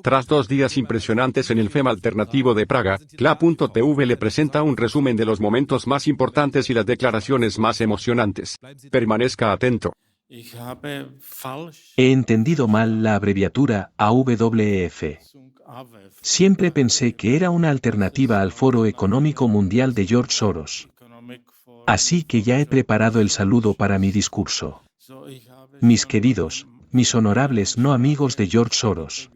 Tras 2 días impresionantes en el FEM alternativo de Praga, KLA.tv le presenta un resumen de los momentos más importantes y las declaraciones más emocionantes. Permanezca atento. He entendido mal la abreviatura AWF. Siempre pensé que era una alternativa al Foro Económico Mundial de George Soros. Así que ya he preparado el saludo para mi discurso. Mis queridos, mis honorables no amigos de George Soros.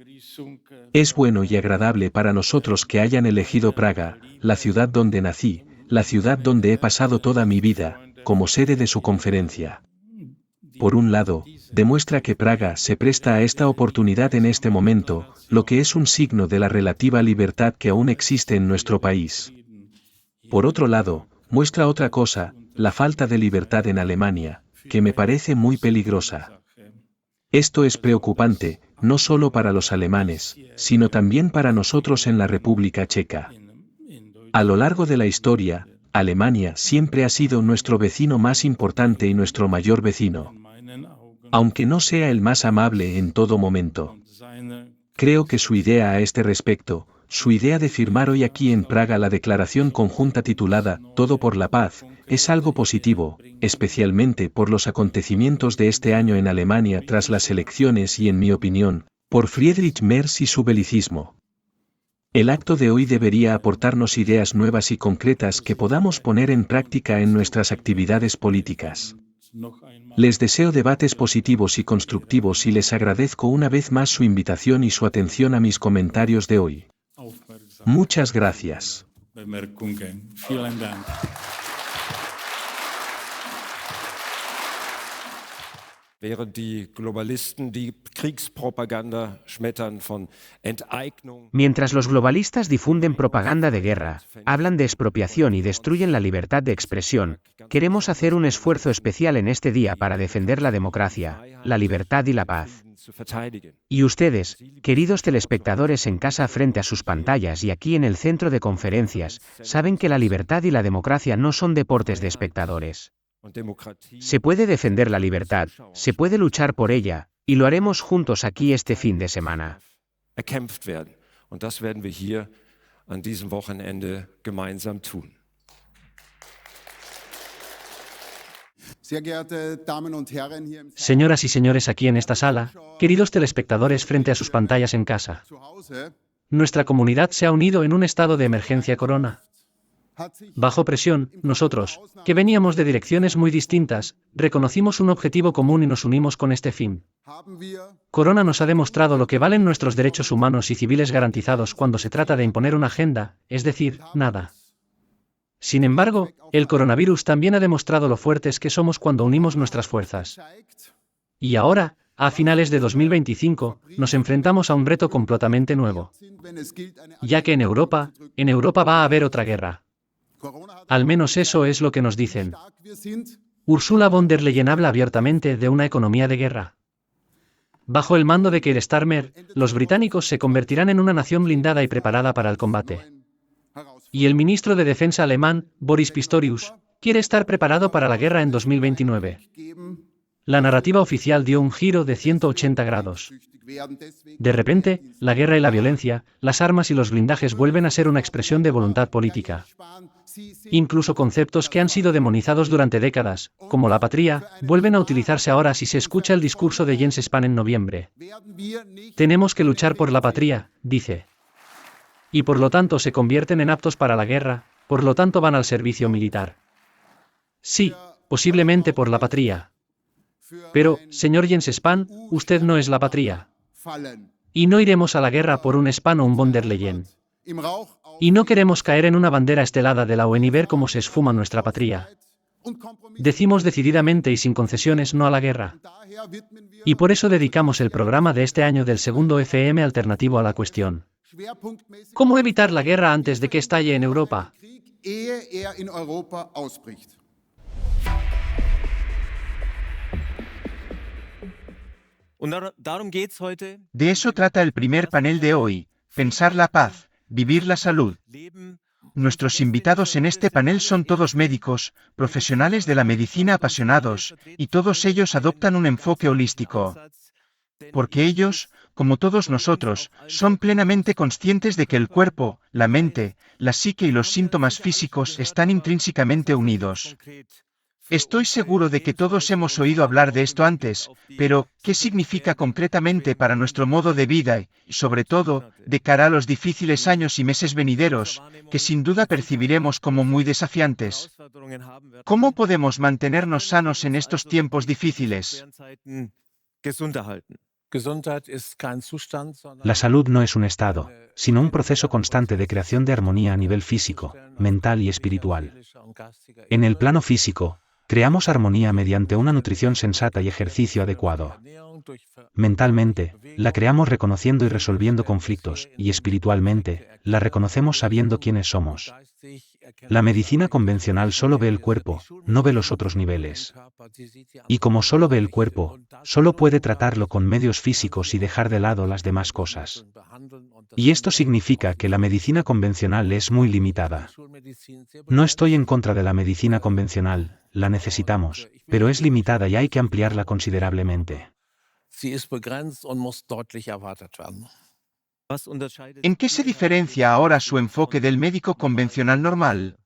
Es bueno y agradable para nosotros que hayan elegido Praga, la ciudad donde nací, la ciudad donde he pasado toda mi vida, como sede de su conferencia. Por un lado, demuestra que Praga se presta a esta oportunidad en este momento, lo que es un signo de la relativa libertad que aún existe en nuestro país. Por otro lado, muestra otra cosa, la falta de libertad en Alemania, que me parece muy peligrosa. Esto es preocupante, no solo para los alemanes, sino también para nosotros en la República Checa. A lo largo de la historia, Alemania siempre ha sido nuestro vecino más importante y nuestro mayor vecino. Aunque no sea el más amable en todo momento. Creo que su idea a este respecto, su idea de firmar hoy aquí en Praga la declaración conjunta titulada Todo por la paz, es algo positivo, especialmente por los acontecimientos de este año en Alemania tras las elecciones y en mi opinión, por Friedrich Merz y su belicismo. El acto de hoy debería aportarnos ideas nuevas y concretas que podamos poner en práctica en nuestras actividades políticas. Les deseo debates positivos y constructivos y les agradezco una vez más su invitación y su atención a mis comentarios de hoy. Muchas gracias. Während die Globalisten die Kriegspropaganda schmettern von Enteignung. Mientras los globalistas difunden propaganda de guerra, hablan de expropiación y destruyen la libertad de expresión, queremos hacer un esfuerzo especial en este día para defender la democracia, la libertad y la paz. Y ustedes, queridos telespectadores en casa frente a sus pantallas y aquí en el centro de conferencias, saben que la libertad y la democracia no son deportes de espectadores. Se puede defender la libertad, se puede luchar por ella, y lo haremos juntos aquí este fin de semana. Erkämpft werden. Und das werden wir hier an diesem Wochenende gemeinsam tun. Señoras y señores aquí en esta sala, queridos telespectadores frente a sus pantallas en casa. Nuestra comunidad se ha unido en un estado de emergencia corona. Bajo presión, nosotros, que veníamos de direcciones muy distintas, reconocimos un objetivo común y nos unimos con este fin. Corona nos ha demostrado lo que valen nuestros derechos humanos y civiles garantizados cuando se trata de imponer una agenda, es decir, nada. Sin embargo, el coronavirus también ha demostrado lo fuertes que somos cuando unimos nuestras fuerzas. Y ahora, a finales de 2025, nos enfrentamos a un reto completamente nuevo. Ya que en Europa va a haber otra guerra. Al menos eso es lo que nos dicen. Ursula von der Leyen habla abiertamente de una economía de guerra. Bajo el mando de Keir Starmer, los británicos se convertirán en una nación blindada y preparada para el combate. Y el ministro de Defensa alemán, Boris Pistorius, quiere estar preparado para la guerra en 2029. La narrativa oficial dio un giro de 180 grados. De repente, la guerra y la violencia, las armas y los blindajes vuelven a ser una expresión de voluntad política. Incluso conceptos que han sido demonizados durante décadas, como la patria, vuelven a utilizarse ahora si se escucha el discurso de Jens Spahn en noviembre. Tenemos que luchar por la patria, dice. Y por lo tanto se convierten en aptos para la guerra, por lo tanto van al servicio militar. Sí, posiblemente por la patria. Pero, señor Jens Spahn, usted no es la patria. Y no iremos a la guerra por un Spahn o un von der Leyen. Y no queremos caer en una bandera estelada de la ONU y ver cómo se esfuma nuestra patria. Decimos decididamente y sin concesiones no a la guerra. Y por eso dedicamos el programa de este año del segundo FM alternativo a la cuestión. ¿Cómo evitar la guerra antes de que estalle en Europa? De eso trata el primer panel de hoy, pensar la paz, vivir la salud. Nuestros invitados en este panel son todos médicos, profesionales de la medicina apasionados, y todos ellos adoptan un enfoque holístico. Porque ellos, como todos nosotros, son plenamente conscientes de que el cuerpo, la mente, la psique y los síntomas físicos están intrínsecamente unidos. Estoy seguro de que todos hemos oído hablar de esto antes, pero ¿qué significa concretamente para nuestro modo de vida y, sobre todo, de cara a los difíciles años y meses venideros, que sin duda percibiremos como muy desafiantes? ¿Cómo podemos mantenernos sanos en estos tiempos difíciles? La salud no es un estado, sino un proceso constante de creación de armonía a nivel físico, mental y espiritual. En el plano físico, creamos armonía mediante una nutrición sensata y ejercicio adecuado. Mentalmente, la creamos reconociendo y resolviendo conflictos, y espiritualmente, la reconocemos sabiendo quiénes somos. La medicina convencional solo ve el cuerpo, no ve los otros niveles. Y como solo ve el cuerpo, solo puede tratarlo con medios físicos y dejar de lado las demás cosas. Y esto significa que la medicina convencional es muy limitada. No estoy en contra de la medicina convencional, la necesitamos, pero es limitada y hay que ampliarla considerablemente. ¿En qué se diferencia ahora su enfoque del médico convencional normal?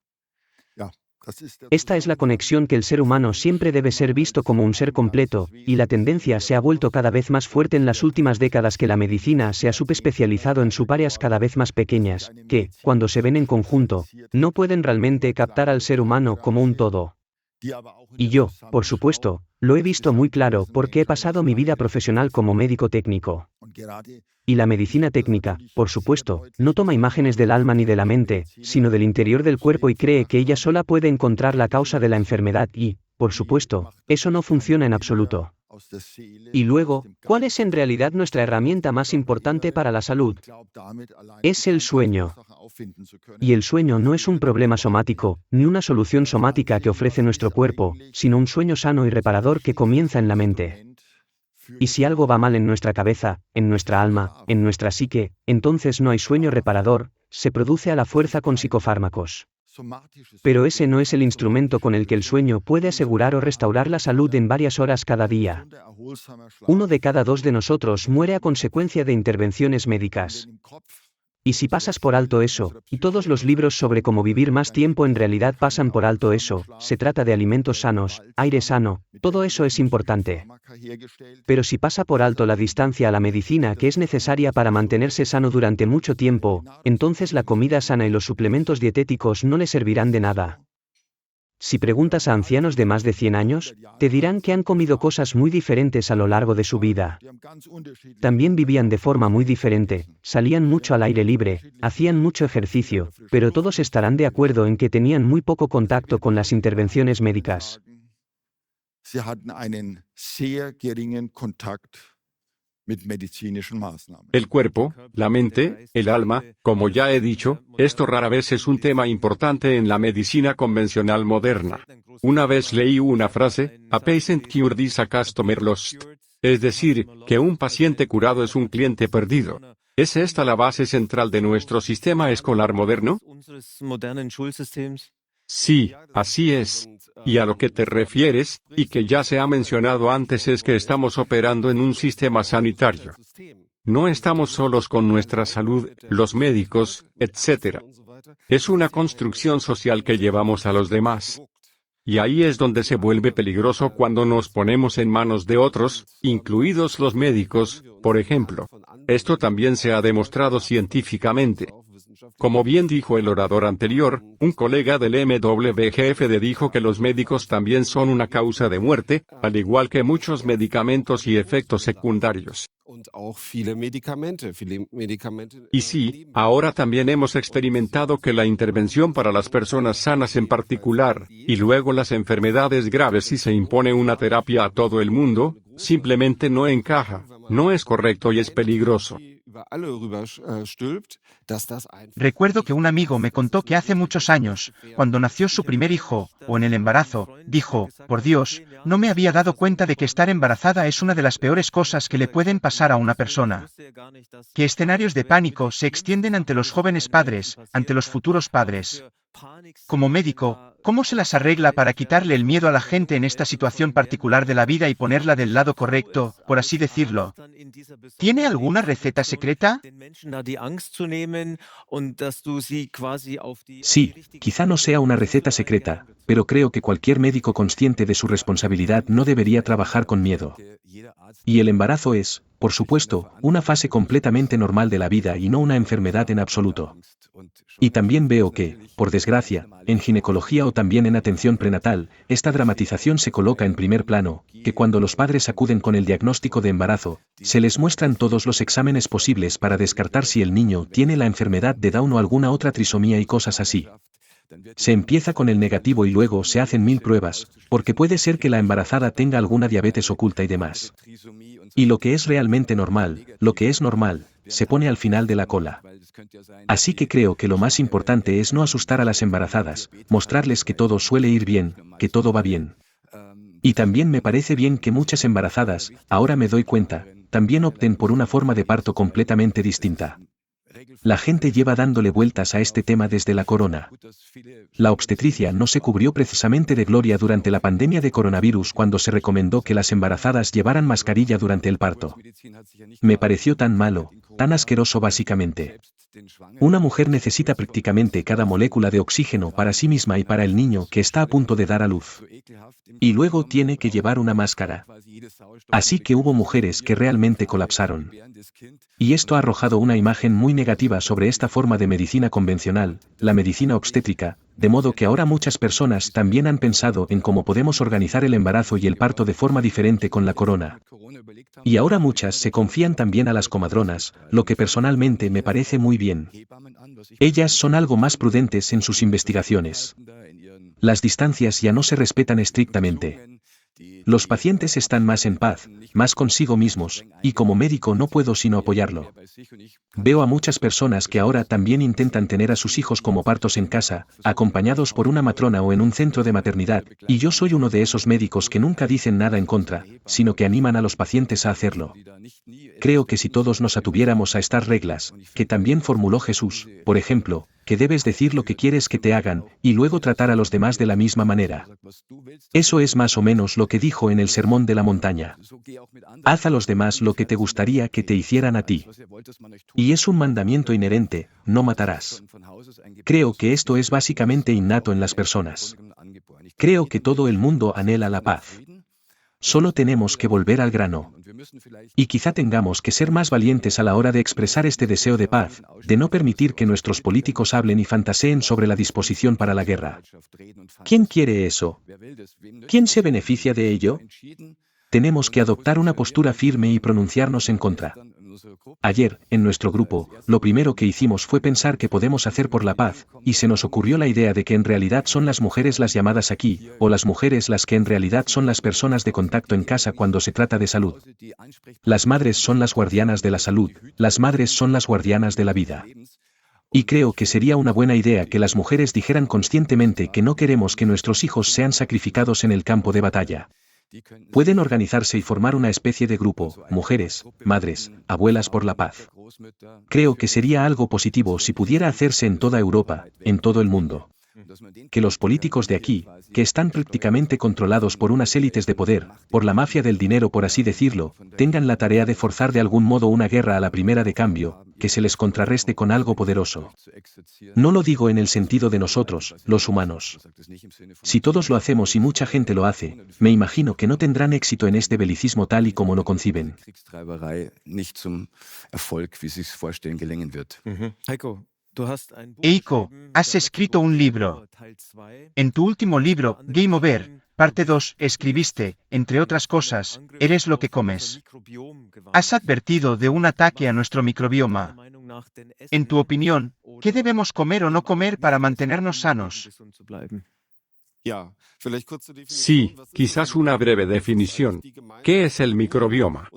Esta es la conexión que el ser humano siempre debe ser visto como un ser completo, y la tendencia se ha vuelto cada vez más fuerte en las últimas décadas que la medicina se ha subespecializado en subáreas cada vez más pequeñas, que, cuando se ven en conjunto, no pueden realmente captar al ser humano como un todo. Y yo, por supuesto, lo he visto muy claro porque he pasado mi vida profesional como médico técnico. Y la medicina técnica, por supuesto, no toma imágenes del alma ni de la mente, sino del interior del cuerpo y cree que ella sola puede encontrar la causa de la enfermedad y, por supuesto, eso no funciona en absoluto. Y luego, ¿cuál es en realidad nuestra herramienta más importante para la salud? Es el sueño. Y el sueño no es un problema somático, ni una solución somática que ofrece nuestro cuerpo, sino un sueño sano y reparador que comienza en la mente. Y si algo va mal en nuestra cabeza, en nuestra alma, en nuestra psique, entonces no hay sueño reparador, se produce a la fuerza con psicofármacos. Pero ese no es el instrumento con el que el sueño puede asegurar o restaurar la salud en varias horas cada día. 1 de cada 2 de nosotros muere a consecuencia de intervenciones médicas. Y si pasas por alto eso, y todos los libros sobre cómo vivir más tiempo en realidad pasan por alto eso, se trata de alimentos sanos, aire sano, todo eso es importante. Pero si pasa por alto la distancia a la medicina que es necesaria para mantenerse sano durante mucho tiempo, entonces la comida sana y los suplementos dietéticos no le servirán de nada. Si preguntas a ancianos de más de 100 años, te dirán que han comido cosas muy diferentes a lo largo de su vida. También vivían de forma muy diferente, salían mucho al aire libre, hacían mucho ejercicio, pero todos estarán de acuerdo en que tenían muy poco contacto con las intervenciones médicas. El cuerpo, la mente, el alma, como ya he dicho, esto rara vez es un tema importante en la medicina convencional moderna. Una vez leí una frase, "A patient cured is a customer lost". Es decir, que un paciente curado es un cliente perdido. ¿Es esta la base central de nuestro sistema escolar moderno? Sí, así es. Y a lo que te refieres, y que ya se ha mencionado antes, es que estamos operando en un sistema sanitario. No estamos solos con nuestra salud, los médicos, etc. Es una construcción social que llevamos a los demás. Y ahí es donde se vuelve peligroso cuando nos ponemos en manos de otros, incluidos los médicos, por ejemplo. Esto también se ha demostrado científicamente. Como bien dijo el orador anterior, un colega del MWGFD dijo que los médicos también son una causa de muerte, al igual que muchos medicamentos y efectos secundarios. Y sí, ahora también hemos experimentado que la intervención para las personas sanas en particular, y luego las enfermedades graves si se impone una terapia a todo el mundo, simplemente no encaja, no es correcto y es peligroso. Recuerdo que un amigo me contó que hace muchos años, cuando nació su primer hijo, o en el embarazo, dijo, por Dios, no me había dado cuenta de que estar embarazada es una de las peores cosas que le pueden pasar a una persona. Que escenarios de pánico se extienden ante los jóvenes padres, ante los futuros padres. Como médico, ¿cómo se las arregla para quitarle el miedo a la gente en esta situación particular de la vida y ponerla del lado correcto, por así decirlo? ¿Tiene alguna receta secreta? Sí, quizá no sea una receta secreta, pero creo que cualquier médico consciente de su responsabilidad no debería trabajar con miedo. Y el embarazo es, por supuesto, una fase completamente normal de la vida y no una enfermedad en absoluto. Y también veo que, por desgracia, en ginecología o también en atención prenatal, esta dramatización se coloca en primer plano, que cuando los padres acuden con el diagnóstico de embarazo, se les muestran todos los exámenes posibles para descartar si el niño tiene la enfermedad de Down o alguna otra trisomía y cosas así. Se empieza con el negativo y luego se hacen 1000 pruebas, porque puede ser que la embarazada tenga alguna diabetes oculta y demás. Y lo que es realmente normal, lo que es normal, se pone al final de la cola. Así que creo que lo más importante es no asustar a las embarazadas, mostrarles que todo suele ir bien, que todo va bien. Y también me parece bien que muchas embarazadas, ahora me doy cuenta, también opten por una forma de parto completamente distinta. La gente lleva dándole vueltas a este tema desde la corona. La obstetricia no se cubrió precisamente de gloria durante la pandemia de coronavirus cuando se recomendó que las embarazadas llevaran mascarilla durante el parto. Me pareció tan malo, tan asqueroso básicamente. Una mujer necesita prácticamente cada molécula de oxígeno para sí misma y para el niño que está a punto de dar a luz. Y luego tiene que llevar una máscara. Así que hubo mujeres que realmente colapsaron. Y esto ha arrojado una imagen muy negativa sobre esta forma de medicina convencional, la medicina obstétrica, de modo que ahora muchas personas también han pensado en cómo podemos organizar el embarazo y el parto de forma diferente con la corona. Y ahora muchas se confían también a las comadronas, lo que personalmente me parece muy bien. Ellas son algo más prudentes en sus investigaciones. Las distancias ya no se respetan estrictamente. Los pacientes están más en paz, más consigo mismos, y como médico no puedo sino apoyarlo. Veo a muchas personas que ahora también intentan tener a sus hijos como partos en casa, acompañados por una matrona o en un centro de maternidad, y yo soy uno de esos médicos que nunca dicen nada en contra, sino que animan a los pacientes a hacerlo. Creo que si todos nos atuviéramos a estas reglas, que también formuló Jesús, por ejemplo, que debes decir lo que quieres que te hagan, y luego tratar a los demás de la misma manera. Eso es más o menos lo que dijo en el Sermón de la Montaña. Haz a los demás lo que te gustaría que te hicieran a ti. Y es un mandamiento inherente, no matarás. Creo que esto es básicamente innato en las personas. Creo que todo el mundo anhela la paz. Solo tenemos que volver al grano. Y quizá tengamos que ser más valientes a la hora de expresar este deseo de paz, de no permitir que nuestros políticos hablen y fantaseen sobre la disposición para la guerra. ¿Quién quiere eso? ¿Quién se beneficia de ello? Tenemos que adoptar una postura firme y pronunciarnos en contra. Ayer, en nuestro grupo, lo primero que hicimos fue pensar qué podemos hacer por la paz, y se nos ocurrió la idea de que en realidad son las mujeres las llamadas aquí, o las mujeres las que en realidad son las personas de contacto en casa cuando se trata de salud. Las madres son las guardianas de la salud, las madres son las guardianas de la vida. Y creo que sería una buena idea que las mujeres dijeran conscientemente que no queremos que nuestros hijos sean sacrificados en el campo de batalla. Pueden organizarse y formar una especie de grupo, mujeres, madres, abuelas por la paz. Creo que sería algo positivo si pudiera hacerse en toda Europa, en todo el mundo. Que los políticos de aquí, que están prácticamente controlados por unas élites de poder, por la mafia del dinero por así decirlo, tengan la tarea de forzar de algún modo una guerra a la primera de cambio, que se les contrarreste con algo poderoso. No lo digo en el sentido de nosotros, los humanos. Si todos lo hacemos y mucha gente lo hace, me imagino que no tendrán éxito en este belicismo tal y como lo conciben. Eiko, has escrito un libro. En tu último libro, Game Over, parte 2, escribiste, entre otras cosas, eres lo que comes. Has advertido de un ataque a nuestro microbioma. En tu opinión, ¿qué debemos comer o no comer para mantenernos sanos? Sí, quizás una breve definición. ¿Qué es el microbioma?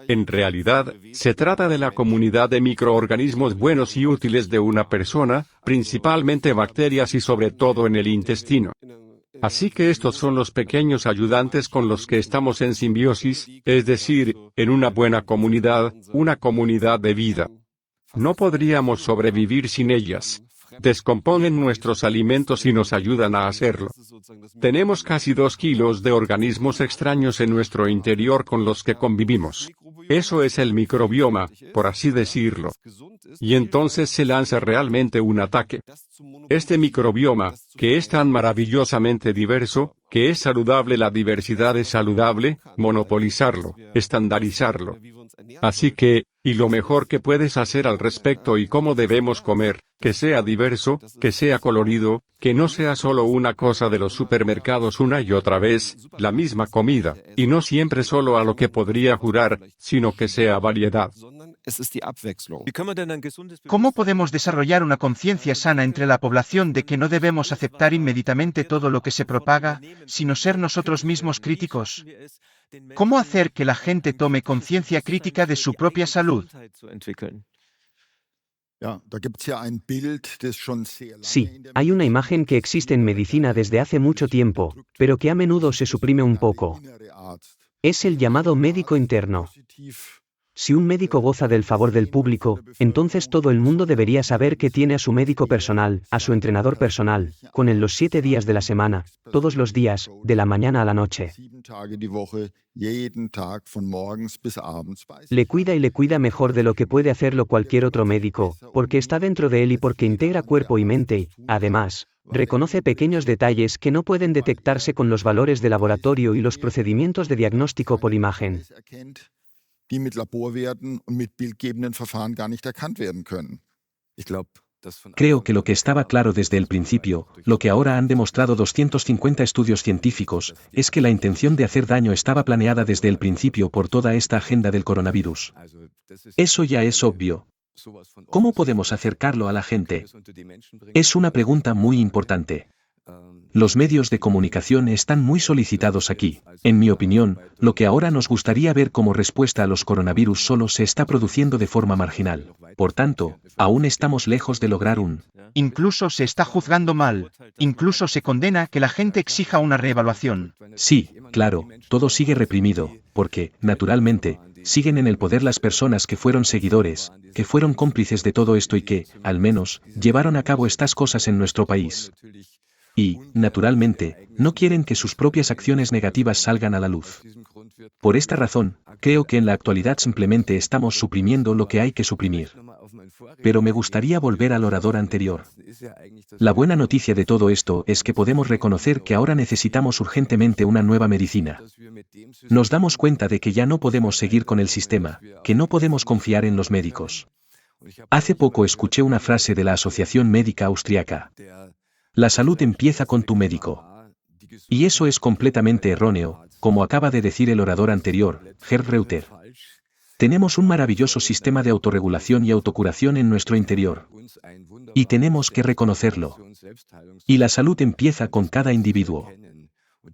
En realidad, se trata de la comunidad de microorganismos buenos y útiles de una persona, principalmente bacterias y sobre todo en el intestino. Así que estos son los pequeños ayudantes con los que estamos en simbiosis, es decir, en una buena comunidad, una comunidad de vida. No podríamos sobrevivir sin ellas. descomponen nuestros alimentos y nos ayudan a hacerlo. Tenemos casi 2 kilos de organismos extraños en nuestro interior con los que convivimos. Eso es el microbioma, por así decirlo. Y entonces se lanza realmente un ataque. Este microbioma, que es tan maravillosamente diverso, que es saludable, la diversidad es saludable, monopolizarlo, estandarizarlo. Así que, y lo mejor que puedes hacer al respecto y cómo debemos comer, que sea diverso, que sea colorido, que no sea solo una cosa de los supermercados una y otra vez, la misma comida, y no siempre solo a lo que podría jurar, sino que sea variedad. ¿Cómo podemos desarrollar una conciencia sana entre la población de que no debemos aceptar inmediatamente todo lo que se propaga, sino ser nosotros mismos críticos? ¿Cómo hacer que la gente tome conciencia crítica de su propia salud? Sí, hay una imagen que existe en medicina desde hace mucho tiempo, pero que a menudo se suprime un poco. Es el llamado médico interno. Si un médico goza del favor del público, entonces todo el mundo debería saber que tiene a su médico personal, a su entrenador personal, con él los 7 días de la semana, todos los días, de la mañana a la noche. Le cuida y le cuida mejor de lo que puede hacerlo cualquier otro médico, porque está dentro de él y porque integra cuerpo y mente, además. Reconoce pequeños detalles que no pueden detectarse con los valores de laboratorio y los procedimientos de diagnóstico por imagen. Die mit Laborwerten und mit bildgebenden Verfahren gar nicht erkannt werden können. Creo que lo que estaba claro desde el principio, lo que ahora han demostrado 250 estudios científicos, es que la intención de hacer daño estaba planeada desde el principio por toda esta agenda del coronavirus. Eso ya es obvio. ¿Cómo podemos acercarlo a la gente? Es una pregunta muy importante. Los medios de comunicación están muy solicitados aquí. En mi opinión, lo que ahora nos gustaría ver como respuesta a los coronavirus solo se está produciendo de forma marginal. Por tanto, aún estamos lejos de lograr un... Incluso se está juzgando mal, incluso se condena que la gente exija una reevaluación. Sí, claro, todo sigue reprimido, porque, naturalmente, siguen en el poder las personas que fueron seguidores, que fueron cómplices de todo esto y que, al menos, llevaron a cabo estas cosas en nuestro país. Y, naturalmente, no quieren que sus propias acciones negativas salgan a la luz. Por esta razón, creo que en la actualidad simplemente estamos suprimiendo lo que hay que suprimir. Pero me gustaría volver al orador anterior. La buena noticia de todo esto es que podemos reconocer que ahora necesitamos urgentemente una nueva medicina. Nos damos cuenta de que ya no podemos seguir con el sistema, que no podemos confiar en los médicos. Hace poco escuché una frase de la Asociación Médica Austriaca. La salud empieza con tu médico. Y eso es completamente erróneo, como acaba de decir el orador anterior, Gerd Reuter. Tenemos un maravilloso sistema de autorregulación y autocuración en nuestro interior. Y tenemos que reconocerlo. Y la salud empieza con cada individuo.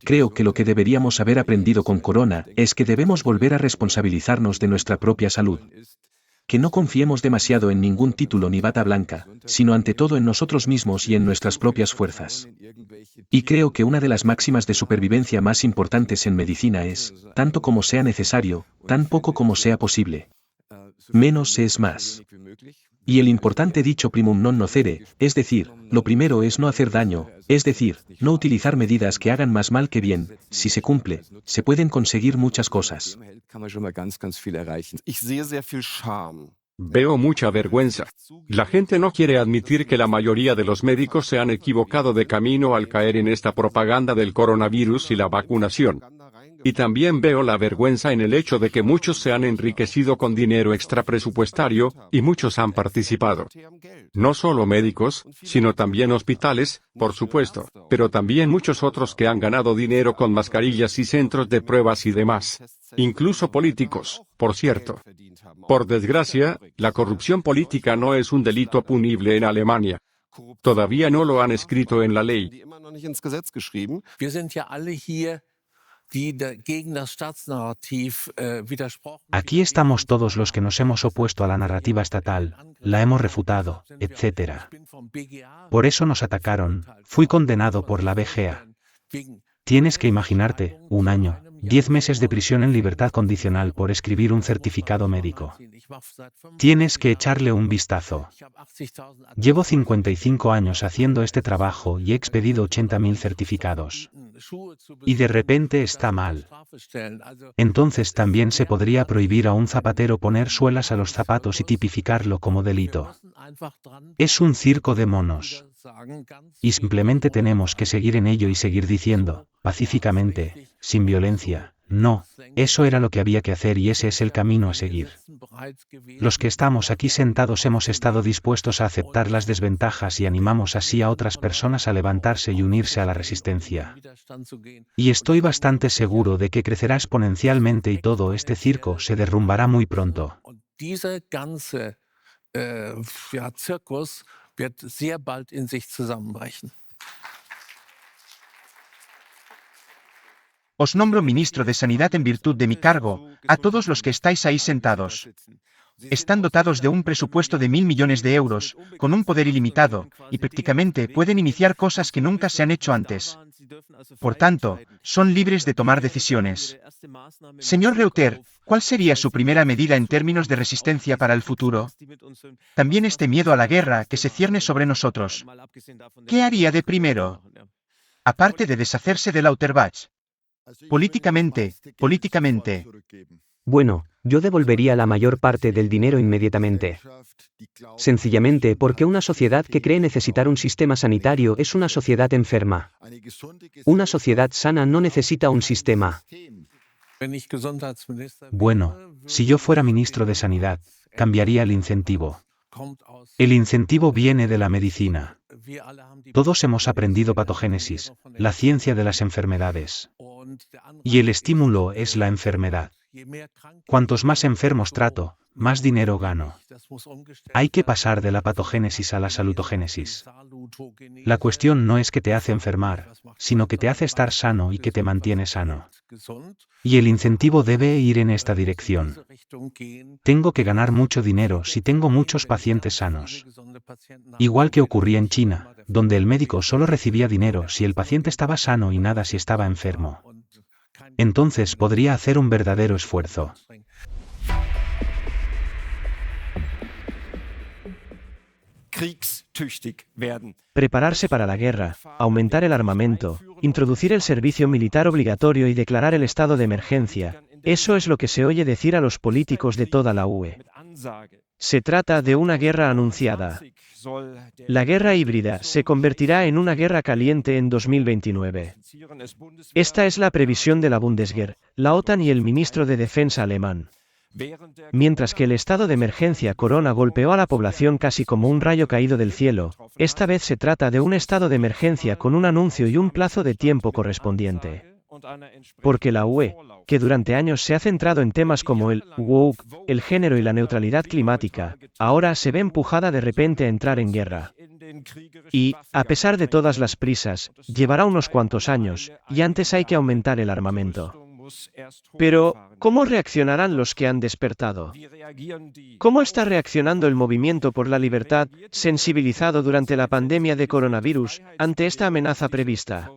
Creo que lo que deberíamos haber aprendido con Corona es que debemos volver a responsabilizarnos de nuestra propia salud. Que no confiemos demasiado en ningún título ni bata blanca, sino ante todo en nosotros mismos y en nuestras propias fuerzas. Y creo que una de las máximas de supervivencia más importantes en medicina es, tanto como sea necesario, tan poco como sea posible. Menos es más. Y el importante dicho primum non nocere, es decir, lo primero es no hacer daño, es decir, no utilizar medidas que hagan más mal que bien. Si se cumple, se pueden conseguir muchas cosas. Veo mucha vergüenza. La gente no quiere admitir que la mayoría de los médicos se han equivocado de camino al caer en esta propaganda del coronavirus y la vacunación. Y también veo la vergüenza en el hecho de que muchos se han enriquecido con dinero extrapresupuestario, y muchos han participado. No solo médicos, sino también hospitales, por supuesto, pero también muchos otros que han ganado dinero con mascarillas y centros de pruebas y demás. Incluso políticos, por cierto. Por desgracia, la corrupción política no es un delito punible en Alemania. Todavía no lo han escrito en la ley. Aquí estamos todos los que nos hemos opuesto a la narrativa estatal, la hemos refutado, etc. Por eso nos atacaron, fui condenado por la BGA. Tienes que imaginarte, un año, 10 meses de prisión en libertad condicional por escribir un certificado médico. Tienes que echarle un vistazo. Llevo 55 años haciendo este trabajo y he expedido 80.000 certificados. Y de repente está mal. Entonces también se podría prohibir a un zapatero poner suelas a los zapatos y tipificarlo como delito. Es un circo de monos. Y simplemente tenemos que seguir en ello y seguir diciendo, pacíficamente, sin violencia, no, eso era lo que había que hacer y ese es el camino a seguir. Los que estamos aquí sentados hemos estado dispuestos a aceptar las desventajas y animamos así a otras personas a levantarse y unirse a la resistencia. Y estoy bastante seguro de que crecerá exponencialmente y todo este circo se derrumbará muy pronto. Wird sehr bald in sich zusammenbrechen. Os nombro ministro de Sanidad en virtud de mi cargo, a todos los que estáis ahí sentados. Están dotados de un presupuesto de 1.000 millones de euros, con un poder ilimitado, y prácticamente pueden iniciar cosas que nunca se han hecho antes. Por tanto, son libres de tomar decisiones. Señor Reuter, ¿cuál sería su primera medida en términos de resistencia para el futuro? También este miedo a la guerra que se cierne sobre nosotros. ¿Qué haría de primero? Aparte de deshacerse de Lauterbach. Políticamente. Bueno, yo devolvería la mayor parte del dinero inmediatamente. Sencillamente porque una sociedad que cree necesitar un sistema sanitario es una sociedad enferma. Una sociedad sana no necesita un sistema. Bueno, si yo fuera ministro de Sanidad, cambiaría el incentivo. El incentivo viene de la medicina. Todos hemos aprendido patogénesis, la ciencia de las enfermedades. Y el estímulo es la enfermedad. Cuantos más enfermos trato, más dinero gano. Hay que pasar de la patogénesis a la salutogénesis. La cuestión no es que te hace enfermar, sino que te hace estar sano y que te mantiene sano. Y el incentivo debe ir en esta dirección. Tengo que ganar mucho dinero si tengo muchos pacientes sanos. Igual que ocurría en China, donde el médico solo recibía dinero si el paciente estaba sano y nada si estaba enfermo. Entonces podría hacer un verdadero esfuerzo. Prepararse para la guerra, aumentar el armamento, introducir el servicio militar obligatorio y declarar el estado de emergencia, eso es lo que se oye decir a los políticos de toda la UE. Se trata de una guerra anunciada. La guerra híbrida se convertirá en una guerra caliente en 2029. Esta es la previsión de la Bundeswehr, la OTAN y el ministro de Defensa alemán. Mientras que el estado de emergencia corona golpeó a la población casi como un rayo caído del cielo, esta vez se trata de un estado de emergencia con un anuncio y un plazo de tiempo correspondiente. Porque la UE, que durante años se ha centrado en temas como el woke, el género y la neutralidad climática, ahora se ve empujada de repente a entrar en guerra. Y, a pesar de todas las prisas, llevará unos cuantos años, y antes hay que aumentar el armamento. Pero, ¿cómo reaccionarán los que han despertado? ¿Cómo está reaccionando el movimiento por la libertad, sensibilizado durante la pandemia de coronavirus, ante esta amenaza prevista?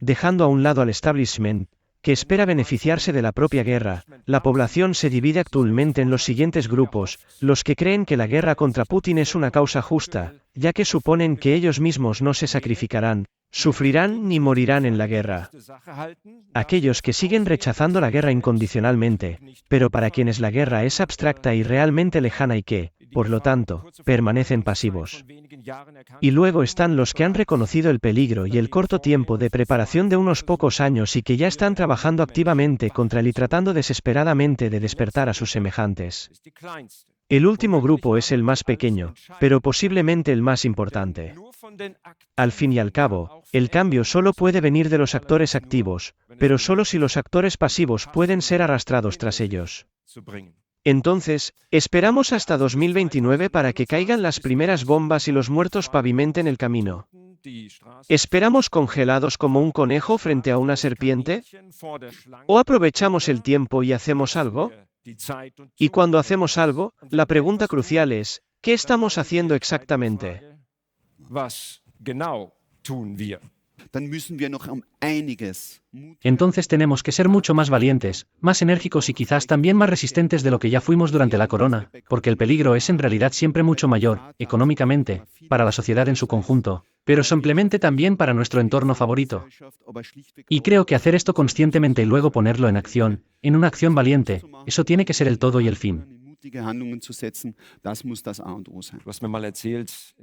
Dejando a un lado al establishment, que espera beneficiarse de la propia guerra, la población se divide actualmente en los siguientes grupos: los que creen que la guerra contra Putin es una causa justa, ya que suponen que ellos mismos no se sacrificarán, sufrirán ni morirán en la guerra. Aquellos que siguen rechazando la guerra incondicionalmente, pero para quienes la guerra es abstracta y realmente lejana y que, por lo tanto, permanecen pasivos. Y luego están los que han reconocido el peligro y el corto tiempo de preparación de unos pocos años y que ya están trabajando activamente contra él y tratando desesperadamente de despertar a sus semejantes. El último grupo es el más pequeño, pero posiblemente el más importante. Al fin y al cabo, el cambio solo puede venir de los actores activos, pero solo si los actores pasivos pueden ser arrastrados tras ellos. Entonces, esperamos hasta 2029 para que caigan las primeras bombas y los muertos pavimenten el camino. ¿Esperamos congelados como un conejo frente a una serpiente? ¿O aprovechamos el tiempo y hacemos algo? Y cuando hacemos algo, la pregunta crucial es, ¿qué estamos haciendo exactamente? Entonces tenemos que ser mucho más valientes, más enérgicos y quizás también más resistentes de lo que ya fuimos durante la corona, porque el peligro es en realidad siempre mucho mayor, económicamente, para la sociedad en su conjunto, pero simplemente también para nuestro entorno favorito. Y creo que hacer esto conscientemente y luego ponerlo en acción, en una acción valiente, eso tiene que ser el todo y el fin.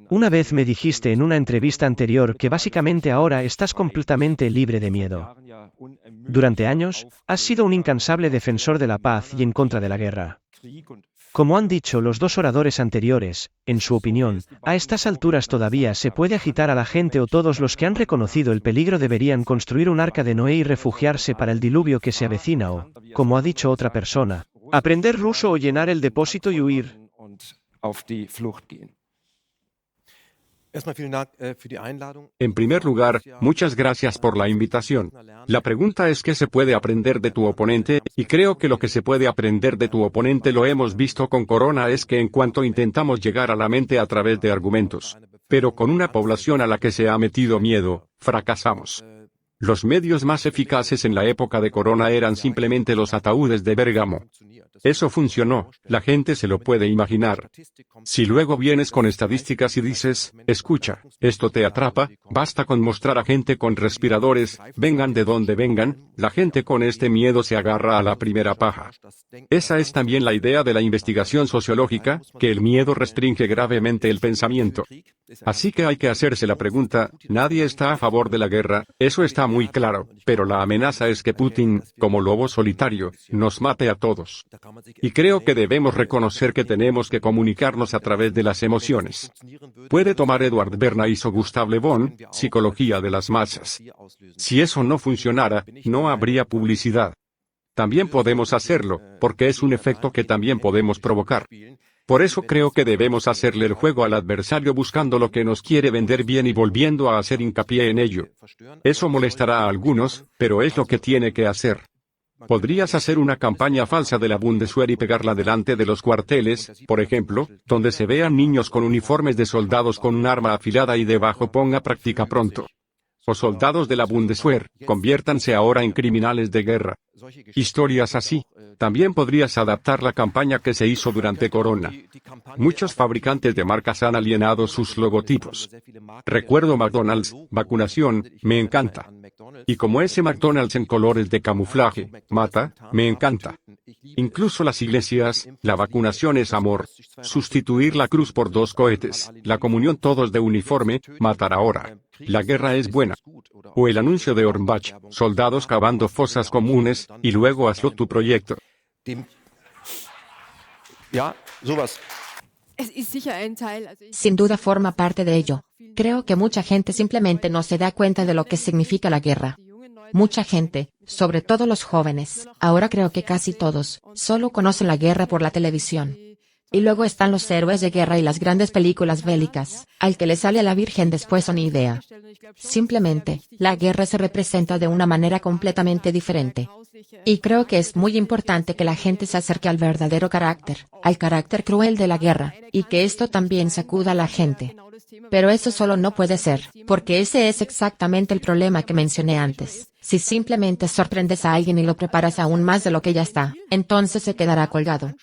Una vez me dijiste en una entrevista anterior que básicamente ahora estás completamente libre de miedo. Durante años, has sido un incansable defensor de la paz y en contra de la guerra. Como han dicho los dos oradores anteriores, en su opinión, a estas alturas todavía se puede agitar a la gente o todos los que han reconocido el peligro deberían construir un arca de Noé y refugiarse para el diluvio que se avecina o, como ha dicho otra persona, aprender ruso o llenar el depósito y huir. En primer lugar, muchas gracias por la invitación. La pregunta es qué se puede aprender de tu oponente, y creo que lo que se puede aprender de tu oponente lo hemos visto con Corona es que en cuanto intentamos llegar a la mente a través de argumentos, pero con una población a la que se ha metido miedo, fracasamos. Los medios más eficaces en la época de Corona eran simplemente los ataúdes de Bérgamo. Eso funcionó, la gente se lo puede imaginar. Si luego vienes con estadísticas y dices, escucha, esto te atrapa, basta con mostrar a gente con respiradores, vengan de donde vengan, la gente con este miedo se agarra a la primera paja. Esa es también la idea de la investigación sociológica, que el miedo restringe gravemente el pensamiento. Así que hay que hacerse la pregunta, nadie está a favor de la guerra, eso está muy claro, pero la amenaza es que Putin, como lobo solitario, nos mate a todos. Y creo que debemos reconocer que tenemos que comunicarnos a través de las emociones. Puede tomar Edward Bernays o Gustav Le Bon, Psicología de las masas. Si eso no funcionara, no habría publicidad. También podemos hacerlo, porque es un efecto que también podemos provocar. Por eso creo que debemos hacerle el juego al adversario buscando lo que nos quiere vender bien y volviendo a hacer hincapié en ello. Eso molestará a algunos, pero es lo que tiene que hacer. Podrías hacer una campaña falsa de la Bundeswehr y pegarla delante de los cuarteles, por ejemplo, donde se vean niños con uniformes de soldados con un arma afilada y debajo ponga práctica pronto. O soldados de la Bundeswehr, conviértanse ahora en criminales de guerra. Historias así. También podrías adaptar la campaña que se hizo durante Corona. Muchos fabricantes de marcas han alienado sus logotipos. Recuerdo McDonald's, vacunación, me encanta. Y como ese McDonald's en colores de camuflaje, mata, me encanta. Incluso las iglesias, la vacunación es amor. Sustituir la cruz por 2 cohetes, la comunión todos de uniforme, matar ahora. La guerra es buena. O el anuncio de Hornbach, soldados cavando fosas comunes, y luego hazlo tu proyecto. Sin duda forma parte de ello. Creo que mucha gente simplemente no se da cuenta de lo que significa la guerra. Mucha gente, sobre todo los jóvenes, ahora creo que casi todos, solo conocen la guerra por la televisión. Y luego están los héroes de guerra y las grandes películas bélicas, al que le sale a la Virgen después una idea. Simplemente, la guerra se representa de una manera completamente diferente. Y creo que es muy importante que la gente se acerque al verdadero carácter, al carácter cruel de la guerra, y que esto también sacuda a la gente. Pero eso solo no puede ser, porque ese es exactamente el problema que mencioné antes. Si simplemente sorprendes a alguien y lo preparas aún más de lo que ya está, entonces se quedará colgado.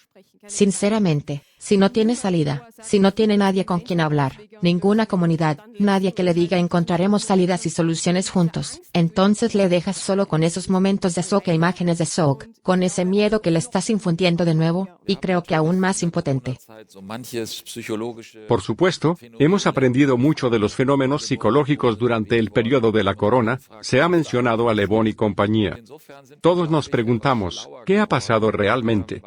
Sinceramente, si no tiene salida, si no tiene nadie con quien hablar, ninguna comunidad, nadie que le diga encontraremos salidas y soluciones juntos, entonces le dejas solo con esos momentos de shock e imágenes de shock, con ese miedo que le estás infundiendo de nuevo, y creo que aún más impotente. Por supuesto, hemos aprendido mucho de los fenómenos psicológicos durante el periodo de la Corona, se ha mencionado a Le Bon y compañía. Todos nos preguntamos, ¿qué ha pasado realmente?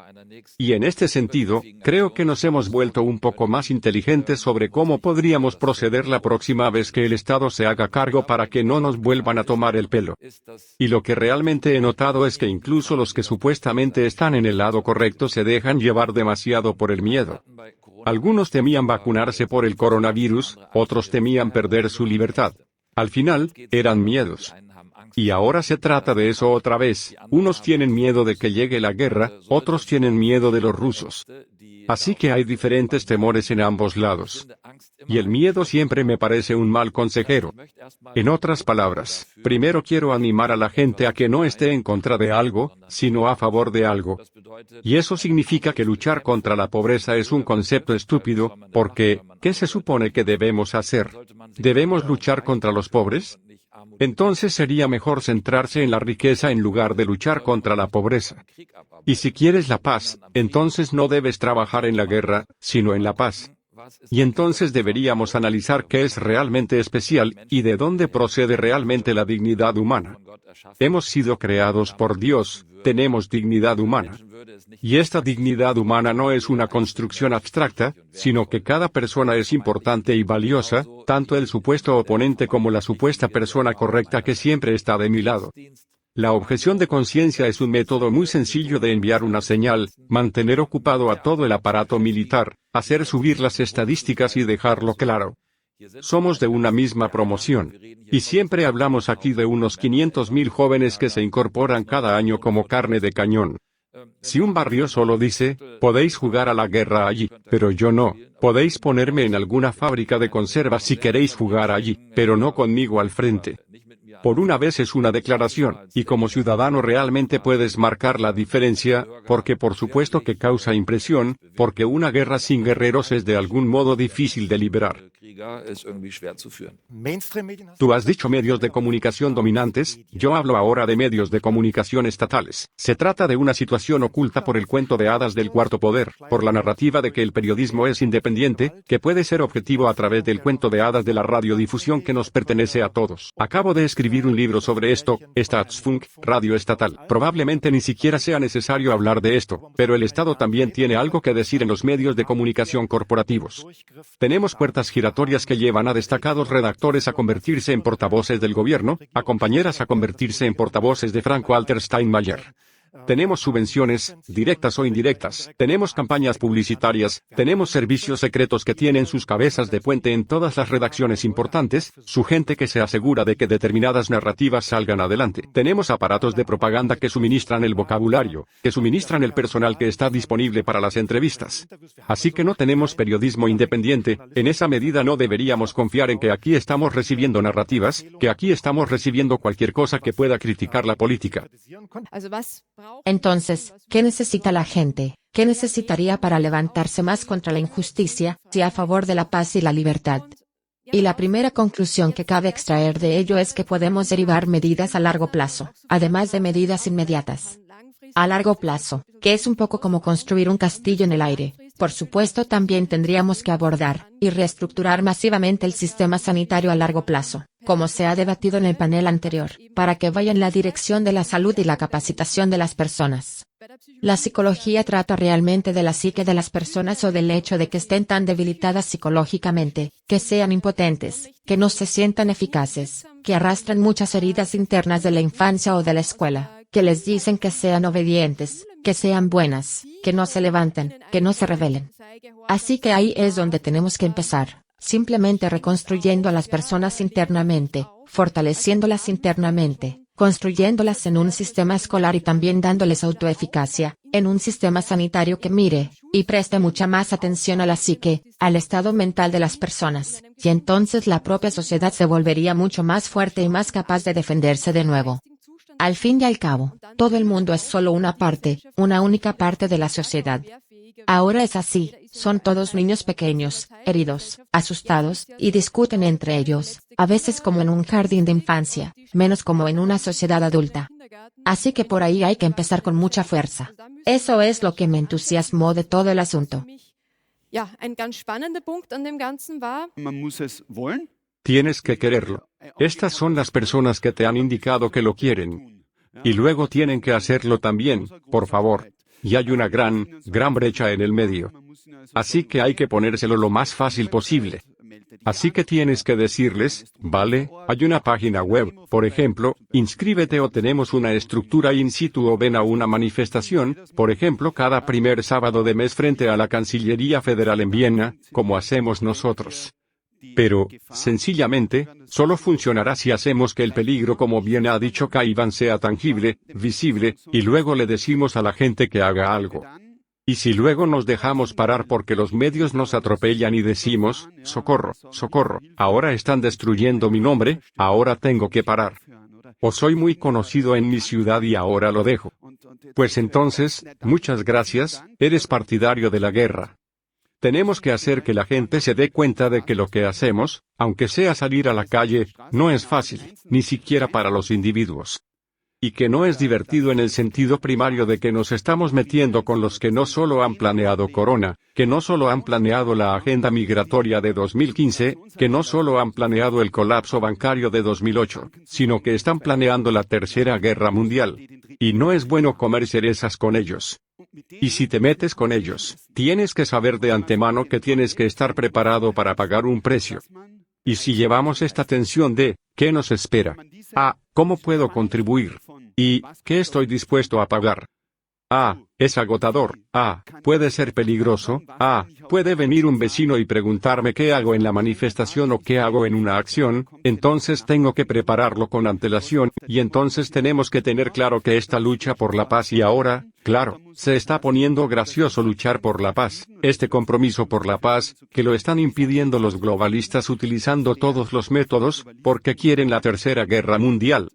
Y en este sentido, creo que nos hemos vuelto un poco más inteligentes sobre cómo podríamos proceder la próxima vez que el Estado se haga cargo para que no nos vuelvan a tomar el pelo. Y lo que realmente he notado es que incluso los que supuestamente están en el lado correcto se dejan llevar demasiado por el miedo. Algunos temían vacunarse por el coronavirus, otros temían perder su libertad. Al final, eran miedos. Y ahora se trata de eso otra vez. Unos tienen miedo de que llegue la guerra, otros tienen miedo de los rusos. Así que hay diferentes temores en ambos lados. Y el miedo siempre me parece un mal consejero. En otras palabras, primero quiero animar a la gente a que no esté en contra de algo, sino a favor de algo. Y eso significa que luchar contra la pobreza es un concepto estúpido, porque, ¿qué se supone que debemos hacer? ¿Debemos luchar contra los pobres? Entonces sería mejor centrarse en la riqueza en lugar de luchar contra la pobreza. Y si quieres la paz, entonces no debes trabajar en la guerra, sino en la paz. Y entonces deberíamos analizar qué es realmente especial, y de dónde procede realmente la dignidad humana. Hemos sido creados por Dios, tenemos dignidad humana. Y esta dignidad humana no es una construcción abstracta, sino que cada persona es importante y valiosa, tanto el supuesto oponente como la supuesta persona correcta que siempre está de mi lado. La objeción de conciencia es un método muy sencillo de enviar una señal, mantener ocupado a todo el aparato militar, hacer subir las estadísticas y dejarlo claro. Somos de una misma promoción. Y siempre hablamos aquí de unos 500.000 jóvenes que se incorporan cada año como carne de cañón. Si un barrio solo dice, podéis jugar a la guerra allí, pero yo no, podéis ponerme en alguna fábrica de conservas si queréis jugar allí, pero no conmigo al frente. Por una vez es una declaración, y como ciudadano realmente puedes marcar la diferencia, porque por supuesto que causa impresión, porque una guerra sin guerreros es de algún modo difícil de liberar. Tú has dicho medios de comunicación dominantes, yo hablo ahora de medios de comunicación estatales. Se trata de una situación oculta por el cuento de hadas del cuarto poder, por la narrativa de que el periodismo es independiente, que puede ser objetivo a través del cuento de hadas de la radiodifusión que nos pertenece a todos. Acabo de escribir un libro sobre esto, Staatsfunk, radio estatal. Probablemente ni siquiera sea necesario hablar de esto, pero el Estado también tiene algo que decir en los medios de comunicación corporativos. Tenemos puertas giratorias que llevan a destacados redactores a convertirse en portavoces del gobierno, a compañeras a convertirse en portavoces de Frank-Walter Steinmeier. Tenemos subvenciones, directas o indirectas, tenemos campañas publicitarias, tenemos servicios secretos que tienen sus cabezas de puente en todas las redacciones importantes, su gente que se asegura de que determinadas narrativas salgan adelante. Tenemos aparatos de propaganda que suministran el vocabulario, que suministran el personal que está disponible para las entrevistas. Así que no tenemos periodismo independiente, en esa medida no deberíamos confiar en que aquí estamos recibiendo narrativas, que aquí estamos recibiendo cualquier cosa que pueda criticar la política. Entonces, ¿qué necesita la gente? ¿Qué necesitaría para levantarse más contra la injusticia, si a favor de la paz y la libertad? Y la primera conclusión que cabe extraer de ello es que podemos derivar medidas a largo plazo, además de medidas inmediatas. A largo plazo, que es un poco como construir un castillo en el aire, por supuesto también tendríamos que abordar y reestructurar masivamente el sistema sanitario a largo plazo, como se ha debatido en el panel anterior, para que vaya en la dirección de la salud y la capacitación de las personas. La psicología trata realmente de la psique de las personas o del hecho de que estén tan debilitadas psicológicamente, que sean impotentes, que no se sientan eficaces, que arrastran muchas heridas internas de la infancia o de la escuela, que les dicen que sean obedientes, que sean buenas, que no se levanten, que no se rebelen. Así que ahí es donde tenemos que empezar, simplemente reconstruyendo a las personas internamente, fortaleciéndolas internamente, construyéndolas en un sistema escolar y también dándoles autoeficacia, en un sistema sanitario que mire, y preste mucha más atención a la psique, al estado mental de las personas, y entonces la propia sociedad se volvería mucho más fuerte y más capaz de defenderse de nuevo. Al fin y al cabo, todo el mundo es solo una parte, una única parte de la sociedad. Ahora es así, son todos niños pequeños, heridos, asustados, y discuten entre ellos, a veces como en un jardín de infancia, menos como en una sociedad adulta. Así que por ahí hay que empezar con mucha fuerza. Eso es lo que me entusiasmó de todo el asunto. Tienes que quererlo. Estas son las personas que te han indicado que lo quieren. Y luego tienen que hacerlo también, por favor. Y hay una gran brecha en el medio. Así que hay que ponérselo lo más fácil posible. Así que tienes que decirles, vale, hay una página web, por ejemplo, inscríbete o tenemos una estructura in situ o ven a una manifestación, por ejemplo cada primer sábado de mes frente a la Cancillería Federal en Viena, como hacemos nosotros. Pero, sencillamente, solo funcionará si hacemos que el peligro, como bien ha dicho Caivan, sea tangible, visible, y luego le decimos a la gente que haga algo. Y si luego nos dejamos parar porque los medios nos atropellan y decimos, socorro, socorro, ahora están destruyendo mi nombre, ahora tengo que parar. O soy muy conocido en mi ciudad y ahora lo dejo. Pues entonces, muchas gracias, eres partidario de la guerra. Tenemos que hacer que la gente se dé cuenta de que lo que hacemos, aunque sea salir a la calle, no es fácil, ni siquiera para los individuos. Y que no es divertido en el sentido primario de que nos estamos metiendo con los que no solo han planeado Corona, que no solo han planeado la agenda migratoria de 2015, que no solo han planeado el colapso bancario de 2008, sino que están planeando la Tercera Guerra Mundial. Y no es bueno comer cerezas con ellos. Y si te metes con ellos, tienes que saber de antemano que tienes que estar preparado para pagar un precio. Y si llevamos esta tensión de, ¿qué nos espera? ¿Cómo puedo contribuir? ¿Y qué estoy dispuesto a pagar? Es agotador. Puede ser peligroso. Puede venir un vecino y preguntarme qué hago en la manifestación o qué hago en una acción, entonces tengo que prepararlo con antelación, y entonces tenemos que tener claro que esta lucha por la paz y ahora, claro, se está poniendo gracioso luchar por la paz, este compromiso por la paz, que lo están impidiendo los globalistas utilizando todos los métodos, porque quieren la Tercera Guerra Mundial.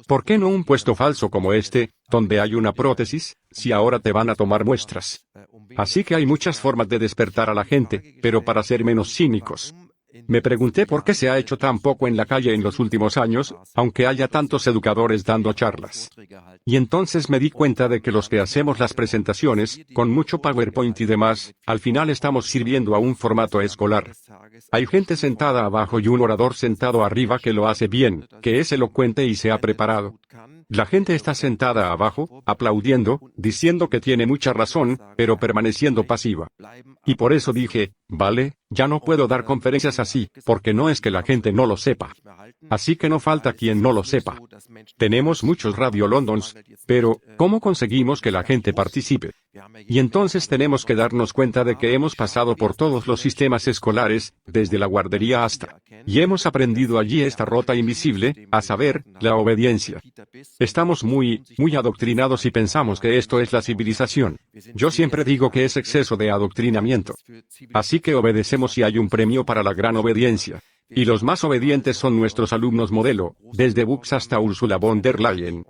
¿Por qué no un puesto falso como este, donde hay una prótesis, si ahora te van a tomar muestras? Así que hay muchas formas de despertar a la gente, pero para ser menos cínicos. Me pregunté por qué se ha hecho tan poco en la calle en los últimos años, aunque haya tantos educadores dando charlas. Y entonces me di cuenta de que los que hacemos las presentaciones, con mucho PowerPoint y demás, al final estamos sirviendo a un formato escolar. Hay gente sentada abajo y un orador sentado arriba que lo hace bien, que es elocuente y se ha preparado. La gente está sentada abajo, aplaudiendo, diciendo que tiene mucha razón, pero permaneciendo pasiva. Y por eso dije, vale, ya no puedo dar conferencias así, porque no es que la gente no lo sepa. Así que no falta quien no lo sepa. Tenemos muchos Radio Londons, pero, ¿cómo conseguimos que la gente participe? Y entonces tenemos que darnos cuenta de que hemos pasado por todos los sistemas escolares, desde la guardería hasta. Y hemos aprendido allí esta rota invisible, a saber, la obediencia. Estamos muy adoctrinados y pensamos que esto es la civilización. Yo siempre digo que es exceso de adoctrinamiento. Así que obedecemos y hay un premio para la gran obediencia. Y los más obedientes son nuestros alumnos modelo, desde Bucks hasta Ursula von der Leyen.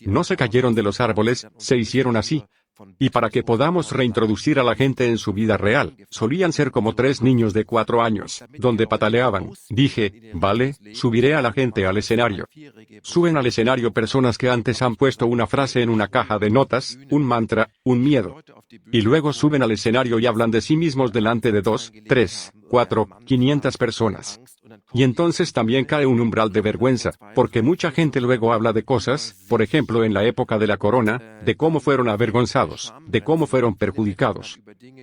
No se cayeron de los árboles, se hicieron así. Y para que podamos reintroducir a la gente en su vida real, solían ser como 3 niños de 4 años, donde pataleaban. Dije, vale, subiré a la gente al escenario. Suben al escenario personas que antes han puesto una frase en una caja de notas, un mantra, un miedo. Y luego suben al escenario y hablan de sí mismos delante de 2, 3, 4, 500 personas. Y entonces también cae un umbral de vergüenza, porque mucha gente luego habla de cosas, por ejemplo en la época de la corona, de cómo fueron avergonzados, de cómo fueron perjudicados.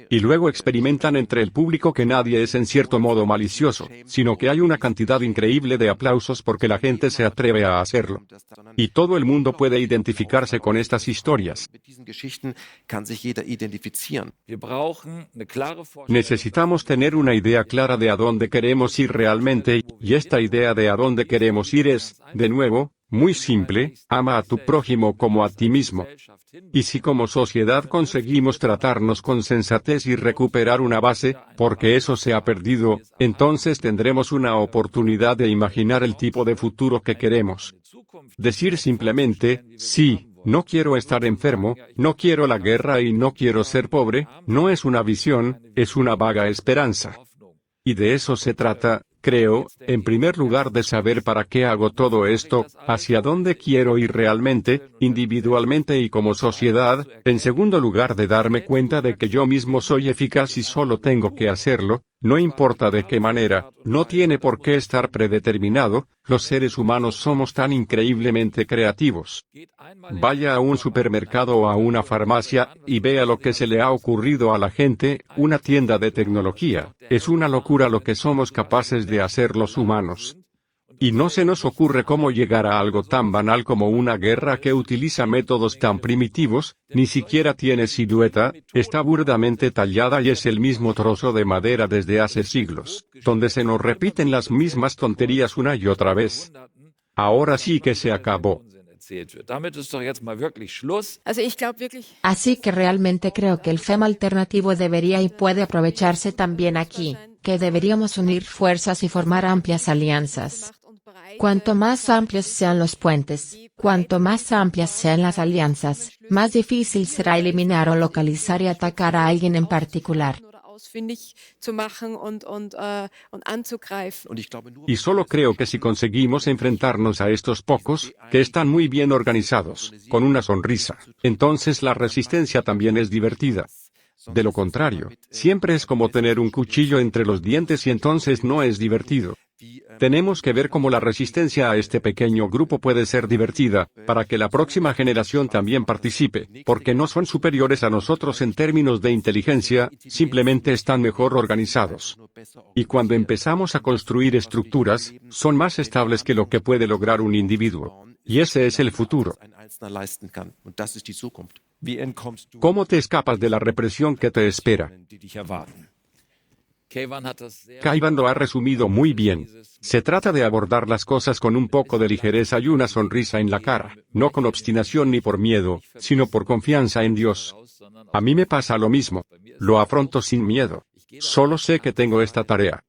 Y luego experimentan entre el público que nadie es en cierto modo malicioso, sino que hay una cantidad increíble de aplausos porque la gente se atreve a hacerlo. Y todo el mundo puede identificarse con estas historias. Necesitamos tener una idea clara de a dónde queremos ir realmente, y esta idea de a dónde queremos ir es, de nuevo, muy simple: ama a tu prójimo como a ti mismo. Y si como sociedad conseguimos tratarnos con sensatez y recuperar una base, porque eso se ha perdido, entonces tendremos una oportunidad de imaginar el tipo de futuro que queremos. Decir simplemente, sí, no quiero estar enfermo, no quiero la guerra y no quiero ser pobre, no es una visión, es una vaga esperanza. Y de eso se trata, creo, en primer lugar de saber para qué hago todo esto, hacia dónde quiero ir realmente, individualmente y como sociedad, en segundo lugar de darme cuenta de que yo mismo soy eficaz y solo tengo que hacerlo, no importa de qué manera, no tiene por qué estar predeterminado, los seres humanos somos tan increíblemente creativos. Vaya a un supermercado o a una farmacia, y vea lo que se le ha ocurrido a la gente, una tienda de tecnología, es una locura lo que somos capaces de hacer los humanos. Y no se nos ocurre cómo llegar a algo tan banal como una guerra que utiliza métodos tan primitivos, ni siquiera tiene silueta, está burdamente tallada y es el mismo trozo de madera desde hace siglos, donde se nos repiten las mismas tonterías una y otra vez. Ahora sí que se acabó. Así que realmente creo que el FEM alternativo debería y puede aprovecharse también aquí, que deberíamos unir fuerzas y formar amplias alianzas. Cuanto más amplios sean los puentes, cuanto más amplias sean las alianzas, más difícil será eliminar o localizar y atacar a alguien en particular. Y solo creo que si conseguimos enfrentarnos a estos pocos, que están muy bien organizados, con una sonrisa, entonces la resistencia también es divertida. De lo contrario, siempre es como tener un cuchillo entre los dientes y entonces no es divertido. Tenemos que ver cómo la resistencia a este pequeño grupo puede ser divertida, para que la próxima generación también participe, porque no son superiores a nosotros en términos de inteligencia, simplemente están mejor organizados. Y cuando empezamos a construir estructuras, son más estables que lo que puede lograr un individuo. Y ese es el futuro. ¿Cómo te escapas de la represión que te espera? Kaivan lo ha resumido muy bien. Se trata de abordar las cosas con un poco de ligereza y una sonrisa en la cara, no con obstinación ni por miedo, sino por confianza en Dios. A mí me pasa lo mismo. Lo afronto sin miedo. Solo sé que tengo esta tarea.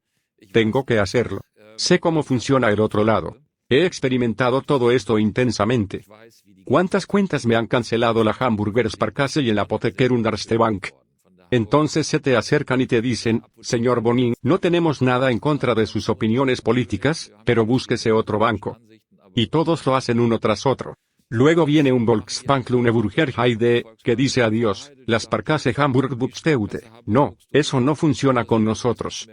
Tengo que hacerlo. Sé cómo funciona el otro lado. He experimentado todo esto intensamente. ¿Cuántas cuentas me han cancelado la Hamburger Sparkasse y el Apotheker Erste Bank? Entonces se te acercan y te dicen, señor Bonin, no tenemos nada en contra de sus opiniones políticas, pero búsquese otro banco. Y todos lo hacen uno tras otro. Luego viene un Volksbank Lüneburger Heide, que dice adiós, la Sparkasse Hamburg Buxtehude. No, eso no funciona con nosotros.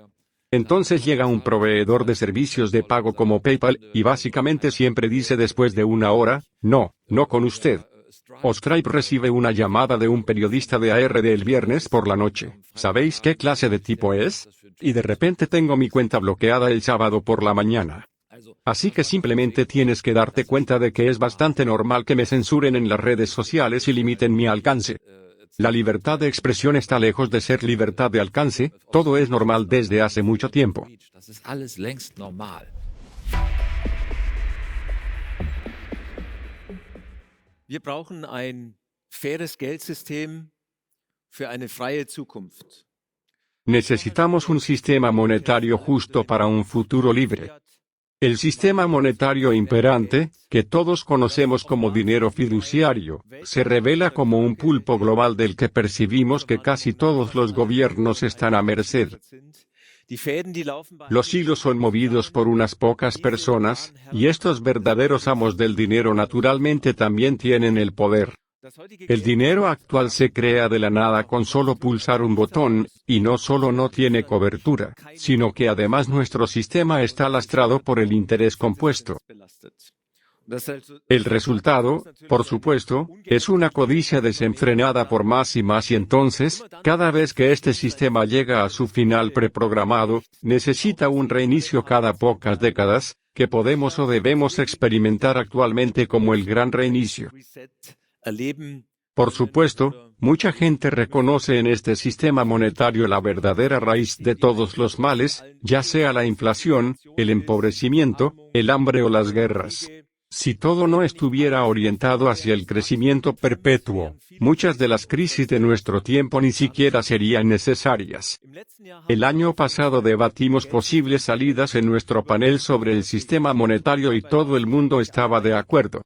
Entonces llega un proveedor de servicios de pago como PayPal, y básicamente siempre dice después de una hora, no con usted. O Stripe recibe una llamada de un periodista de ARD el viernes por la noche. ¿Sabéis qué clase de tipo es? Y de repente tengo mi cuenta bloqueada el sábado por la mañana. Así que simplemente tienes que darte cuenta de que es bastante normal que me censuren en las redes sociales y limiten mi alcance. La libertad de expresión está lejos de ser libertad de alcance, todo es normal desde hace mucho tiempo. Wir brauchen ein faires Geldsystem für eine freie Zukunft. Necesitamos un sistema monetario justo para un futuro libre. El sistema monetario imperante, que todos conocemos como dinero fiduciario, se revela como un pulpo global del que percibimos que casi todos los gobiernos están a merced. Los hilos son movidos por unas pocas personas, y estos verdaderos amos del dinero naturalmente también tienen el poder. El dinero actual se crea de la nada con solo pulsar un botón, y no solo no tiene cobertura, sino que además nuestro sistema está lastrado por el interés compuesto. El resultado, por supuesto, es una codicia desenfrenada por más y entonces, cada vez que este sistema llega a su final preprogramado, necesita un reinicio cada pocas décadas, que podemos o debemos experimentar actualmente como el gran reinicio. Por supuesto, mucha gente reconoce en este sistema monetario la verdadera raíz de todos los males, ya sea la inflación, el empobrecimiento, el hambre o las guerras. Si todo no estuviera orientado hacia el crecimiento perpetuo, muchas de las crisis de nuestro tiempo ni siquiera serían necesarias. El año pasado debatimos posibles salidas en nuestro panel sobre el sistema monetario y todo el mundo estaba de acuerdo.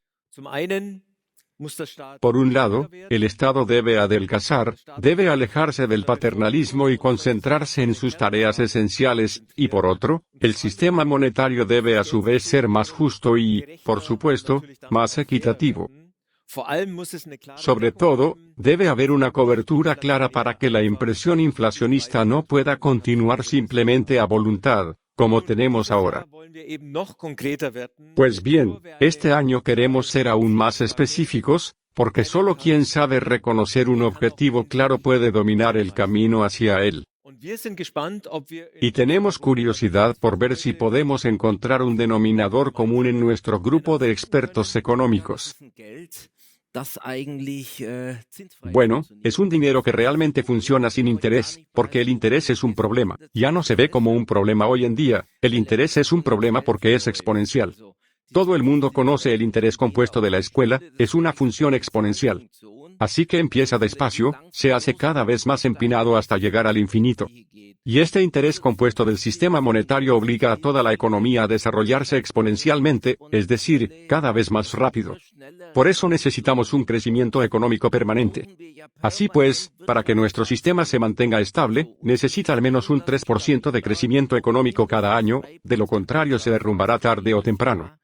Por un lado, el Estado debe adelgazar, debe alejarse del paternalismo y concentrarse en sus tareas esenciales, y por otro, el sistema monetario debe a su vez ser más justo y, por supuesto, más equitativo. Sobre todo, debe haber una cobertura clara para que la impresión inflacionista no pueda continuar simplemente a voluntad, como tenemos ahora. Pues bien, este año queremos ser aún más específicos, porque solo quien sabe reconocer un objetivo claro puede dominar el camino hacia él. Y tenemos curiosidad por ver si podemos encontrar un denominador común en nuestro grupo de expertos económicos. Bueno, es un dinero que realmente funciona sin interés, porque el interés es un problema. Ya no se ve como un problema hoy en día, el interés es un problema porque es exponencial. Todo el mundo conoce el interés compuesto de la escuela, es una función exponencial. Así que empieza despacio, se hace cada vez más empinado hasta llegar al infinito. Y este interés compuesto del sistema monetario obliga a toda la economía a desarrollarse exponencialmente, es decir, cada vez más rápido. Por eso necesitamos un crecimiento económico permanente. Así pues, para que nuestro sistema se mantenga estable, necesita al menos un 3% de crecimiento económico cada año, de lo contrario se derrumbará tarde o temprano.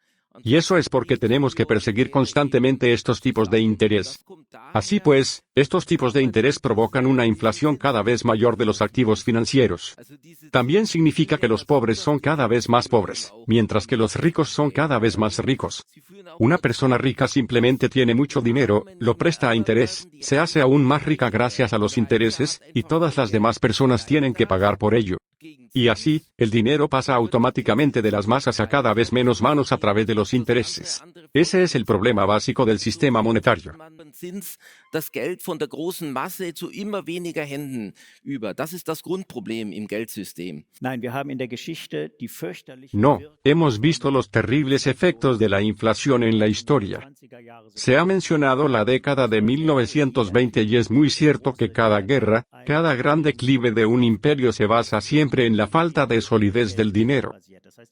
Y eso es porque tenemos que perseguir constantemente estos tipos de interés. Así pues, estos tipos de interés provocan una inflación cada vez mayor de los activos financieros. También significa que los pobres son cada vez más pobres, mientras que los ricos son cada vez más ricos. Una persona rica simplemente tiene mucho dinero, lo presta a interés, se hace aún más rica gracias a los intereses, y todas las demás personas tienen que pagar por ello. Y así, el dinero pasa automáticamente de las masas a cada vez menos manos a través de los intereses. Ese es el problema básico del sistema monetario. Das Geld von der großen Masse zu immer weniger Händen über. Das ist das Grundproblem im Geldsystem. No, hemos visto los terribles efectos de la inflación en la historia. Se ha mencionado la década de 1920 y es muy cierto que cada guerra, cada gran declive de un imperio se basa siempre en la falta de solidez del dinero.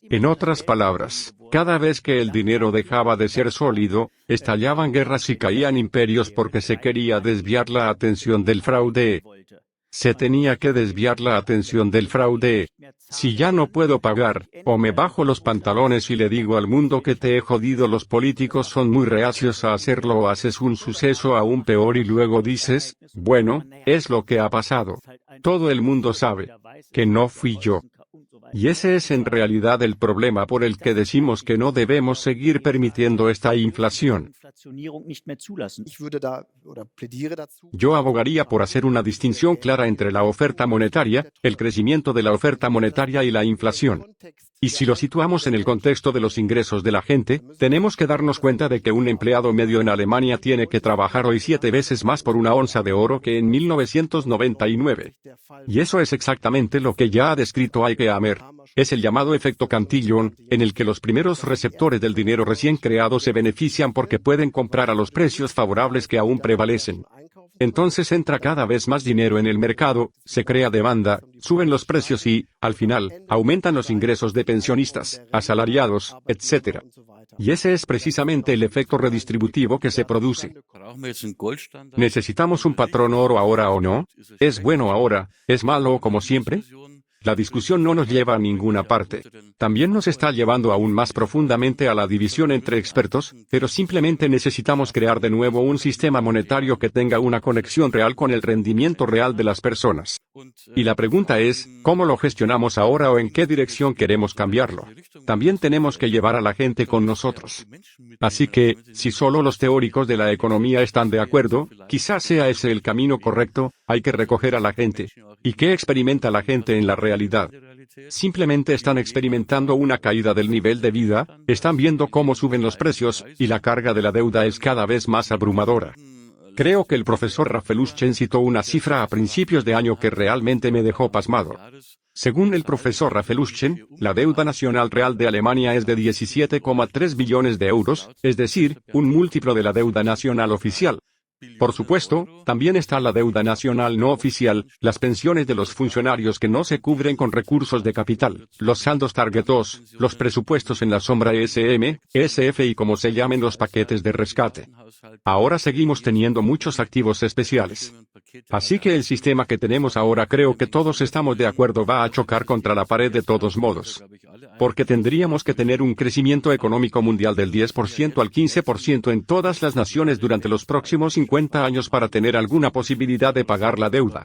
En otras palabras, cada vez que el dinero dejaba de ser sólido, estallaban guerras y caían imperios porque se quería desviar la atención del fraude. Se tenía que desviar la atención del fraude. Si ya no puedo pagar, o me bajo los pantalones y le digo al mundo que te he jodido, los políticos son muy reacios a hacerlo, o haces un suceso aún peor y luego dices, bueno, es lo que ha pasado. Todo el mundo sabe que no fui yo. Y ese es en realidad el problema por el que decimos que no debemos seguir permitiendo esta inflación. Yo abogaría por hacer una distinción clara entre la oferta monetaria, el crecimiento de la oferta monetaria y la inflación. Y si lo situamos en el contexto de los ingresos de la gente, tenemos que darnos cuenta de que un empleado medio en Alemania tiene que trabajar hoy 7 veces más por una onza de oro que en 1999. Y eso es exactamente lo que ya ha descrito Heike Hammer. Es el llamado efecto Cantillon, en el que los primeros receptores del dinero recién creado se benefician porque pueden comprar a los precios favorables que aún prevalecen. Entonces entra cada vez más dinero en el mercado, se crea demanda, suben los precios y, al final, aumentan los ingresos de pensionistas, asalariados, etc. Y ese es precisamente el efecto redistributivo que se produce. ¿Necesitamos un patrón oro ahora o no? ¿Es bueno ahora? ¿Es malo como siempre? La discusión no nos lleva a ninguna parte. También nos está llevando aún más profundamente a la división entre expertos, pero simplemente necesitamos crear de nuevo un sistema monetario que tenga una conexión real con el rendimiento real de las personas. Y la pregunta es, ¿cómo lo gestionamos ahora o en qué dirección queremos cambiarlo? También tenemos que llevar a la gente con nosotros. Así que, si solo los teóricos de la economía están de acuerdo, quizás sea ese el camino correcto, hay que recoger a la gente. ¿Y qué experimenta la gente en la realidad? Simplemente están experimentando una caída del nivel de vida, están viendo cómo suben los precios, y la carga de la deuda es cada vez más abrumadora. Creo que el profesor Rafeluschen citó una cifra a principios de año que realmente me dejó pasmado. Según el profesor Rafeluschen, la deuda nacional real de Alemania es de 17,3 billones de euros, es decir, un múltiplo de la deuda nacional oficial. Por supuesto, también está la deuda nacional no oficial, las pensiones de los funcionarios que no se cubren con recursos de capital, los saldos Target 2, los presupuestos en la sombra ESM, ESF y como se llamen los paquetes de rescate. Ahora seguimos teniendo muchos activos especiales. Así que el sistema que tenemos ahora, creo que todos estamos de acuerdo, va a chocar contra la pared de todos modos. Porque tendríamos que tener un crecimiento económico mundial del 10% al 15% en todas las naciones durante los próximos 50 años para tener alguna posibilidad de pagar la deuda.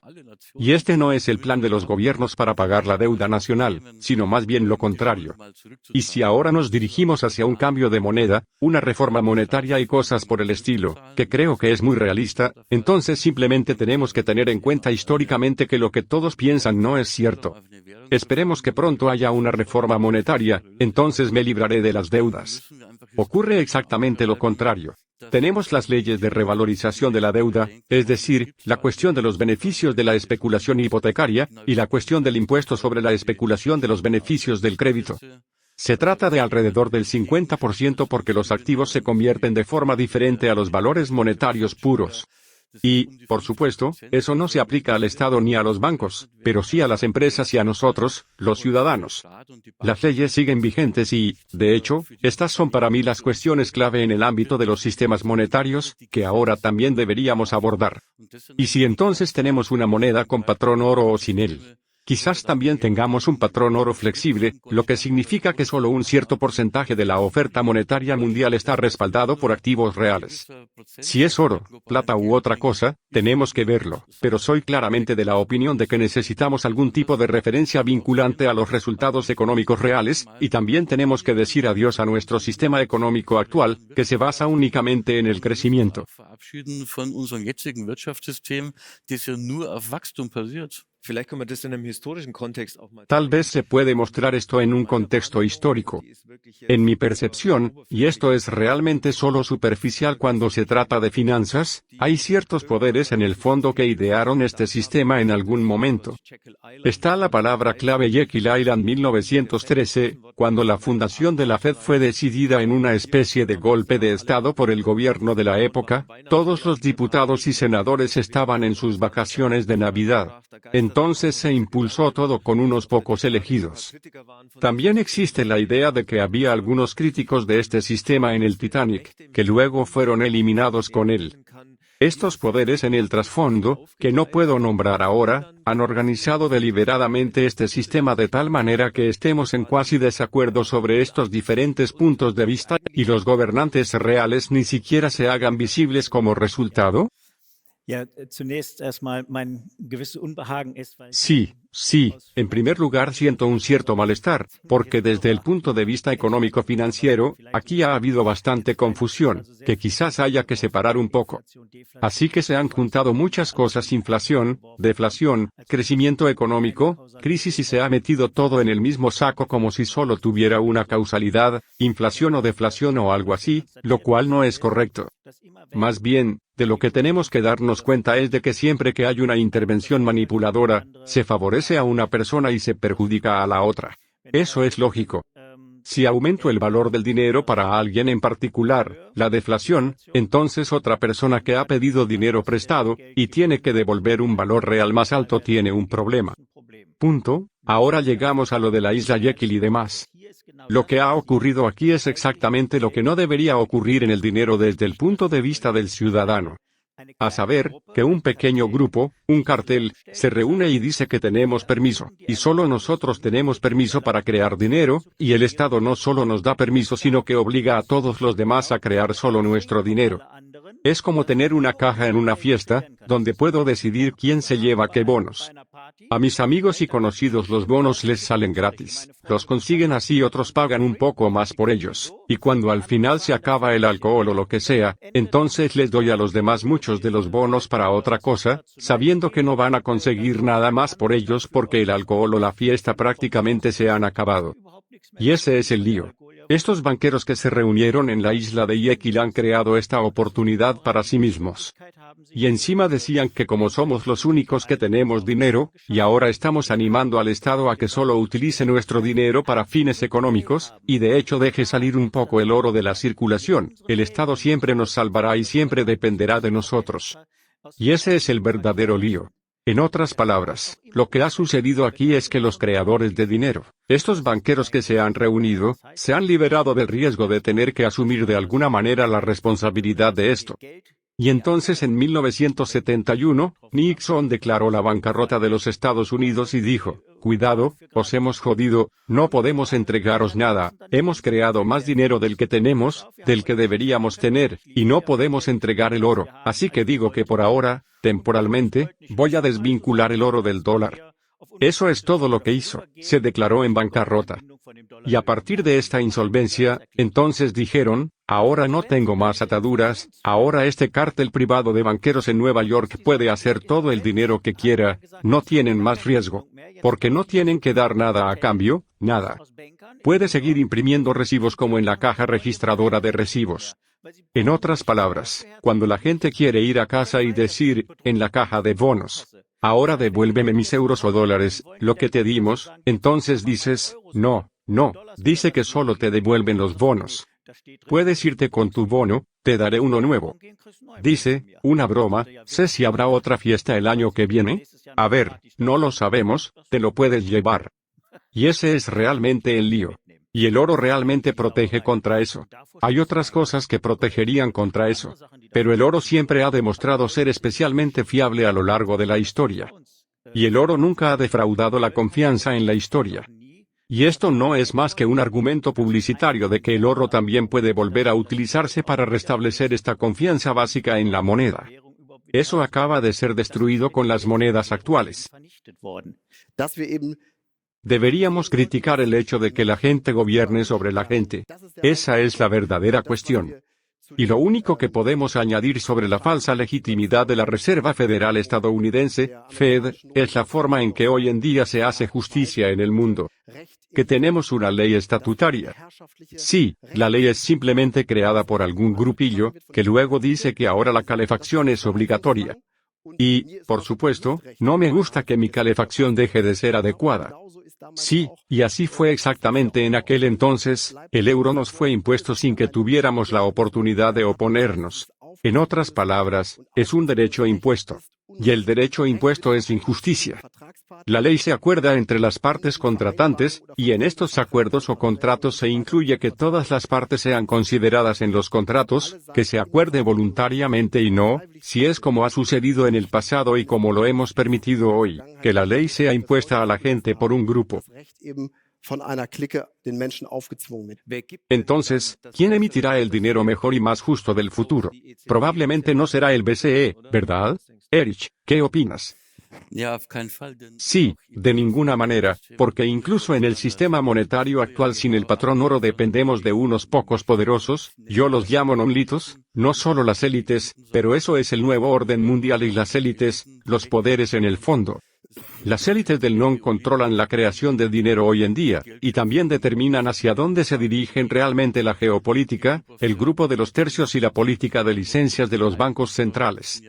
Y este no es el plan de los gobiernos para pagar la deuda nacional, sino más bien lo contrario. Y si ahora nos dirigimos hacia un cambio de moneda, una reforma monetaria y cosas por el estilo, que creo que es muy realista, entonces simplemente tenemos que tener en cuenta históricamente que lo que todos piensan no es cierto. Esperemos que pronto haya una reforma monetaria, entonces me libraré de las deudas. Ocurre exactamente lo contrario. Tenemos las leyes de revalorización de la deuda, es decir, la cuestión de los beneficios de la especulación hipotecaria, y la cuestión del impuesto sobre la especulación de los beneficios del crédito. Se trata de alrededor del 50% porque los activos se convierten de forma diferente a los valores monetarios puros. Y, por supuesto, eso no se aplica al Estado ni a los bancos, pero sí a las empresas y a nosotros, los ciudadanos. Las leyes siguen vigentes y, de hecho, estas son para mí las cuestiones clave en el ámbito de los sistemas monetarios, que ahora también deberíamos abordar. Y si entonces tenemos una moneda con patrón oro o sin él, quizás también tengamos un patrón oro flexible, lo que significa que solo un cierto porcentaje de la oferta monetaria mundial está respaldado por activos reales. Si es oro, plata u otra cosa, tenemos que verlo, pero soy claramente de la opinión de que necesitamos algún tipo de referencia vinculante a los resultados económicos reales, y también tenemos que decir adiós a nuestro sistema económico actual, que se basa únicamente en el crecimiento. Tal vez se puede mostrar esto en un contexto histórico. En mi percepción, y esto es realmente solo superficial cuando se trata de finanzas, hay ciertos poderes en el fondo que idearon este sistema en algún momento. Está la palabra clave Jekyll Island 1913, cuando la fundación de la Fed fue decidida en una especie de golpe de Estado por el gobierno de la época, todos los diputados y senadores estaban en sus vacaciones de Navidad. Entonces se impulsó todo con unos pocos elegidos. También existe la idea de que había algunos críticos de este sistema en el Titanic, que luego fueron eliminados con él. Estos poderes en el trasfondo, que no puedo nombrar ahora, han organizado deliberadamente este sistema de tal manera que estemos en cuasi desacuerdo sobre estos diferentes puntos de vista, y los gobernantes reales ni siquiera se hagan visibles como resultado. Sí, en primer lugar siento un cierto malestar, porque desde el punto de vista económico-financiero, aquí ha habido bastante confusión, que quizás haya que separar un poco. Así que se han juntado muchas cosas: inflación, deflación, crecimiento económico, crisis, y se ha metido todo en el mismo saco como si solo tuviera una causalidad, inflación o deflación o algo así, lo cual no es correcto. Más bien, de lo que tenemos que darnos cuenta es de que siempre que hay una intervención manipuladora, se favorece a una persona y se perjudica a la otra. Eso es lógico. Si aumento el valor del dinero para alguien en particular, la deflación, entonces otra persona que ha pedido dinero prestado, y tiene que devolver un valor real más alto, tiene un problema. Punto. Ahora llegamos a lo de la isla Jekyll y demás. Lo que ha ocurrido aquí es exactamente lo que no debería ocurrir en el dinero desde el punto de vista del ciudadano. A saber, que un pequeño grupo, un cartel, se reúne y dice que tenemos permiso, y solo nosotros tenemos permiso para crear dinero, y el Estado no solo nos da permiso sino que obliga a todos los demás a crear solo nuestro dinero. Es como tener una caja en una fiesta, donde puedo decidir quién se lleva qué bonos. A mis amigos y conocidos los bonos les salen gratis. Los consiguen así, otros pagan un poco más por ellos. Y cuando al final se acaba el alcohol o lo que sea, entonces les doy a los demás muchos de los bonos para otra cosa, sabiendo que no van a conseguir nada más por ellos porque el alcohol o la fiesta prácticamente se han acabado. Y ese es el lío. Estos banqueros que se reunieron en la isla de Jekyll han creado esta oportunidad para sí mismos. Y encima decían que como somos los únicos que tenemos dinero, y ahora estamos animando al Estado a que solo utilice nuestro dinero para fines económicos, y de hecho deje salir un poco el oro de la circulación, el Estado siempre nos salvará y siempre dependerá de nosotros. Y ese es el verdadero lío. En otras palabras, lo que ha sucedido aquí es que los creadores de dinero, estos banqueros que se han reunido, se han liberado del riesgo de tener que asumir de alguna manera la responsabilidad de esto. Y entonces en 1971, Nixon declaró la bancarrota de los Estados Unidos y dijo: cuidado, os hemos jodido, no podemos entregaros nada, hemos creado más dinero del que tenemos, del que deberíamos tener, y no podemos entregar el oro, así que digo que por ahora, temporalmente, voy a desvincular el oro del dólar. Eso es todo lo que hizo, se declaró en bancarrota. Y a partir de esta insolvencia, entonces dijeron: ahora no tengo más ataduras, ahora este cártel privado de banqueros en Nueva York puede hacer todo el dinero que quiera, no tienen más riesgo. Porque no tienen que dar nada a cambio, nada. Puede seguir imprimiendo recibos como en la caja registradora de recibos. En otras palabras, cuando la gente quiere ir a casa y decir, en la caja de bonos: ahora devuélveme mis euros o dólares, lo que te dimos, entonces dices: no, No, dice que solo te devuelven los bonos. Puedes irte con tu bono, te daré uno nuevo. Dice, una broma, ¿sé si habrá otra fiesta el año que viene? A ver, no lo sabemos, te lo puedes llevar. Y ese es realmente el lío. Y el oro realmente protege contra eso. Hay otras cosas que protegerían contra eso. Pero el oro siempre ha demostrado ser especialmente fiable a lo largo de la historia. Y el oro nunca ha defraudado la confianza en la historia. Y esto no es más que un argumento publicitario de que el oro también puede volver a utilizarse para restablecer esta confianza básica en la moneda. Eso acaba de ser destruido con las monedas actuales. Deberíamos criticar el hecho de que la gente gobierne sobre la gente. Esa es la verdadera cuestión. Y lo único que podemos añadir sobre la falsa legitimidad de la Reserva Federal estadounidense, Fed, es la forma en que hoy en día se hace justicia en el mundo. Que tenemos una ley estatutaria. Sí, la ley es simplemente creada por algún grupillo, que luego dice que ahora la calefacción es obligatoria. Y, por supuesto, no me gusta que mi calefacción deje de ser adecuada. Sí, y así fue exactamente en aquel entonces, el euro nos fue impuesto sin que tuviéramos la oportunidad de oponernos. En otras palabras, es un derecho impuesto. Y el derecho impuesto es injusticia. La ley se acuerda entre las partes contratantes, y en estos acuerdos o contratos se incluye que todas las partes sean consideradas en los contratos, que se acuerde voluntariamente y no, si es como ha sucedido en el pasado y como lo hemos permitido hoy, que la ley sea impuesta a la gente por un grupo. Entonces, ¿quién emitirá el dinero mejor y más justo del futuro? Probablemente no será el BCE, ¿verdad? Erich, ¿qué opinas? Sí, de ninguna manera, porque incluso en el sistema monetario actual sin el patrón oro dependemos de unos pocos poderosos, yo los llamo nonlitos, no solo las élites, pero eso es el nuevo orden mundial y las élites, los poderes en el fondo. Las élites del non controlan la creación de dinero hoy en día, y también determinan hacia dónde se dirigen realmente la geopolítica, el grupo de los tercios y la política de licencias de los bancos centrales.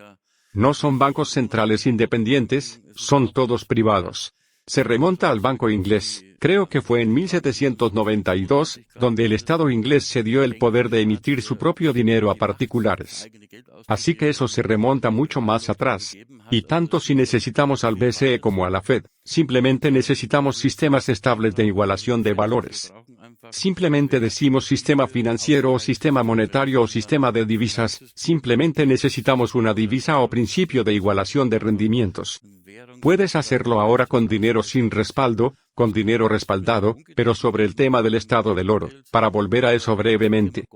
No son bancos centrales independientes, son todos privados. Se remonta al banco inglés, creo que fue en 1792, donde el Estado inglés cedió el poder de emitir su propio dinero a particulares. Así que eso se remonta mucho más atrás. Y tanto si necesitamos al BCE como a la Fed, simplemente necesitamos sistemas estables de igualación de valores. Simplemente decimos sistema financiero o sistema monetario o sistema de divisas, simplemente necesitamos una divisa o principio de igualación de rendimientos. Puedes hacerlo ahora con dinero sin respaldo, con dinero respaldado, pero sobre el tema del estado del oro, para volver a eso brevemente.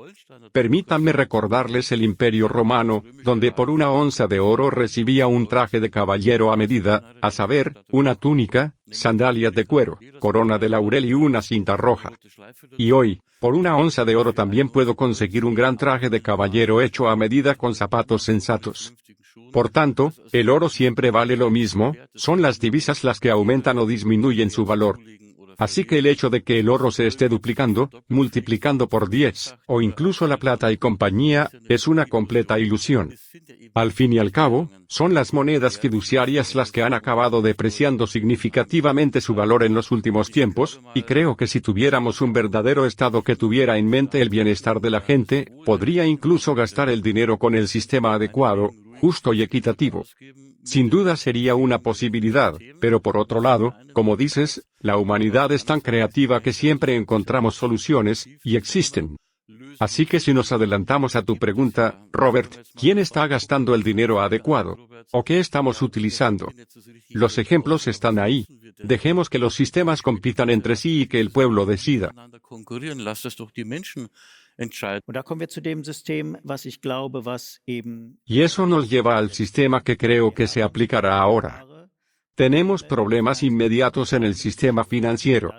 Permítanme recordarles el Imperio Romano, donde por una onza de oro recibía un traje de caballero a medida, a saber, una túnica, sandalias de cuero, corona de laurel y una cinta roja. Y hoy, por una onza de oro también puedo conseguir un gran traje de caballero hecho a medida con zapatos sensatos. Por tanto, el oro siempre vale lo mismo, son las divisas las que aumentan o disminuyen su valor. Así que el hecho de que el oro se esté duplicando, multiplicando por 10, o incluso la plata y compañía, es una completa ilusión. Al fin y al cabo, son las monedas fiduciarias las que han acabado depreciando significativamente su valor en los últimos tiempos, y creo que si tuviéramos un verdadero Estado que tuviera en mente el bienestar de la gente, podría incluso gastar el dinero con el sistema adecuado, justo y equitativo. Sin duda sería una posibilidad, pero por otro lado, como dices, la humanidad es tan creativa que siempre encontramos soluciones, y existen. Así que si nos adelantamos a tu pregunta, Robert, ¿quién está gastando el dinero adecuado? ¿O qué estamos utilizando? Los ejemplos están ahí. Dejemos que los sistemas compitan entre sí y que el pueblo decida. Y eso nos lleva al sistema que creo que se aplicará ahora. Tenemos problemas inmediatos en el sistema financiero.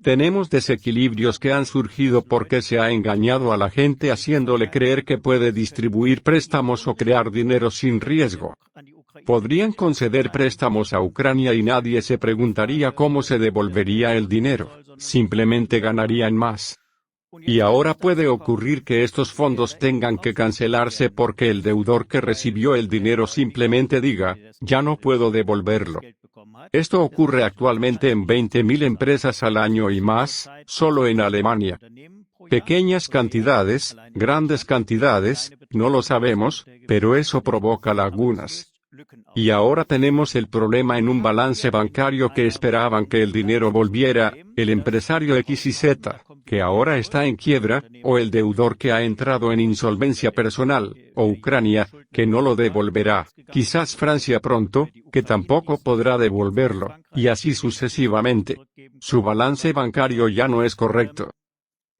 Tenemos desequilibrios que han surgido porque se ha engañado a la gente haciéndole creer que puede distribuir préstamos o crear dinero sin riesgo. Podrían conceder préstamos a Ucrania y nadie se preguntaría cómo se devolvería el dinero. Simplemente ganarían más. Y ahora puede ocurrir que estos fondos tengan que cancelarse porque el deudor que recibió el dinero simplemente diga, ya no puedo devolverlo. Esto ocurre actualmente en 20.000 empresas al año y más, solo en Alemania. Pequeñas cantidades, grandes cantidades, no lo sabemos, pero eso provoca lagunas. Y ahora tenemos el problema en un balance bancario que esperaban que el dinero volviera, el empresario X y Z, que ahora está en quiebra, o el deudor que ha entrado en insolvencia personal, o Ucrania, que no lo devolverá, quizás Francia pronto, que tampoco podrá devolverlo, y así sucesivamente. Su balance bancario ya no es correcto.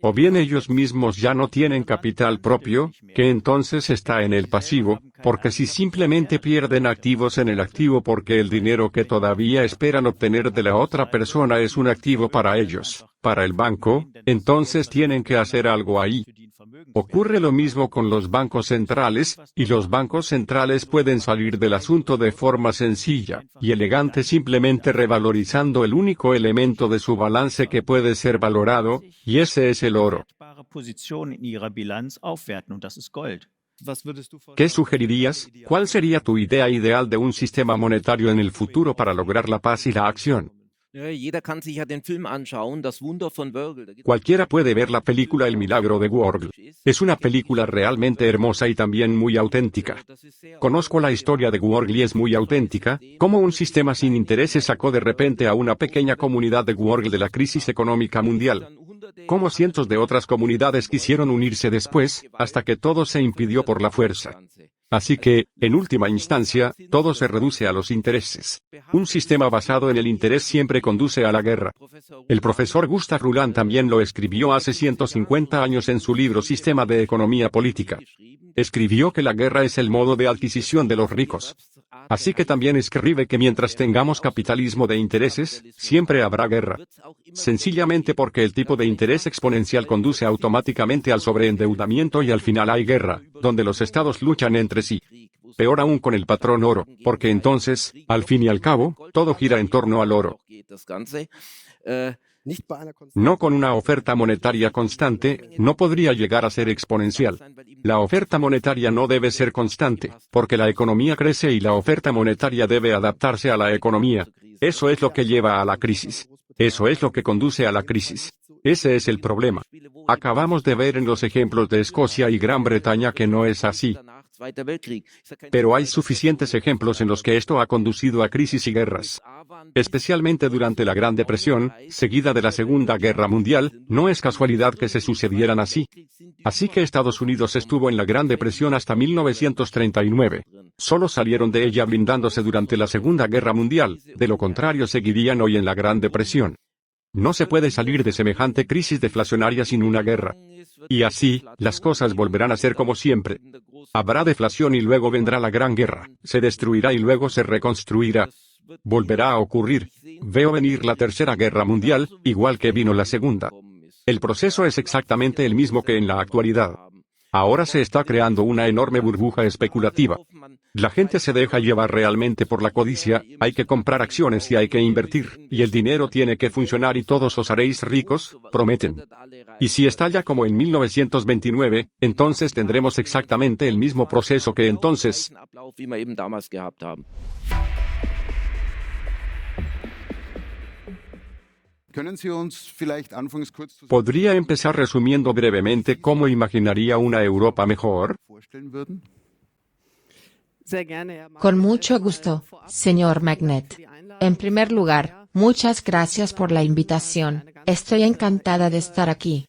O bien ellos mismos ya no tienen capital propio, que entonces está en el pasivo, porque si simplemente pierden activos en el activo porque el dinero que todavía esperan obtener de la otra persona es un activo para ellos, para el banco, entonces tienen que hacer algo ahí. Ocurre lo mismo con los bancos centrales, y los bancos centrales pueden salir del asunto de forma sencilla y elegante simplemente revalorizando el único elemento de su balance que puede ser valorado, y ese es el oro. ¿Qué sugerirías? ¿Cuál sería tu idea ideal de un sistema monetario en el futuro para lograr la paz y la acción? Cualquiera puede ver la película El milagro de Wörgl. Es una película realmente hermosa y también muy auténtica. Conozco la historia de Wörgl y es muy auténtica, cómo un sistema sin intereses sacó de repente a una pequeña comunidad de Wörgl de la crisis económica mundial. Cómo cientos de otras comunidades quisieron unirse después, hasta que todo se impidió por la fuerza. Así que, en última instancia, todo se reduce a los intereses. Un sistema basado en el interés siempre conduce a la guerra. El profesor Gustav Ruland también lo escribió hace 150 años en su libro Sistema de Economía Política. Escribió que la guerra es el modo de adquisición de los ricos. Así que también escribe que mientras tengamos capitalismo de intereses, siempre habrá guerra. Sencillamente porque el tipo de interés exponencial conduce automáticamente al sobreendeudamiento y al final hay guerra, donde los estados luchan entre sí. Peor aún con el patrón oro, porque entonces, al fin y al cabo, todo gira en torno al oro. No con una oferta monetaria constante, no podría llegar a ser exponencial. La oferta monetaria no debe ser constante, porque la economía crece y la oferta monetaria debe adaptarse a la economía. Eso es lo que lleva a la crisis. Eso es lo que conduce a la crisis. Ese es el problema. Acabamos de ver en los ejemplos de Escocia y Gran Bretaña que no es así. Pero hay suficientes ejemplos en los que esto ha conducido a crisis y guerras. Especialmente durante la Gran Depresión, seguida de la Segunda Guerra Mundial, no es casualidad que se sucedieran así. Así que Estados Unidos estuvo en la Gran Depresión hasta 1939. Solo salieron de ella blindándose durante la Segunda Guerra Mundial, de lo contrario seguirían hoy en la Gran Depresión. No se puede salir de semejante crisis deflacionaria sin una guerra. Y así, las cosas volverán a ser como siempre. Habrá deflación y luego vendrá la gran guerra, se destruirá y luego se reconstruirá. Volverá a ocurrir. Veo venir la Tercera Guerra Mundial, igual que vino la Segunda. El proceso es exactamente el mismo que en la actualidad. Ahora se está creando una enorme burbuja especulativa. La gente se deja llevar realmente por la codicia, hay que comprar acciones y hay que invertir, y el dinero tiene que funcionar y todos os haréis ricos, prometen. Y si estalla como en 1929, entonces tendremos exactamente el mismo proceso que entonces. ¿Podría empezar resumiendo brevemente cómo imaginaría una Europa mejor? Con mucho gusto, señor Magnet. En primer lugar, muchas gracias por la invitación. Estoy encantada de estar aquí.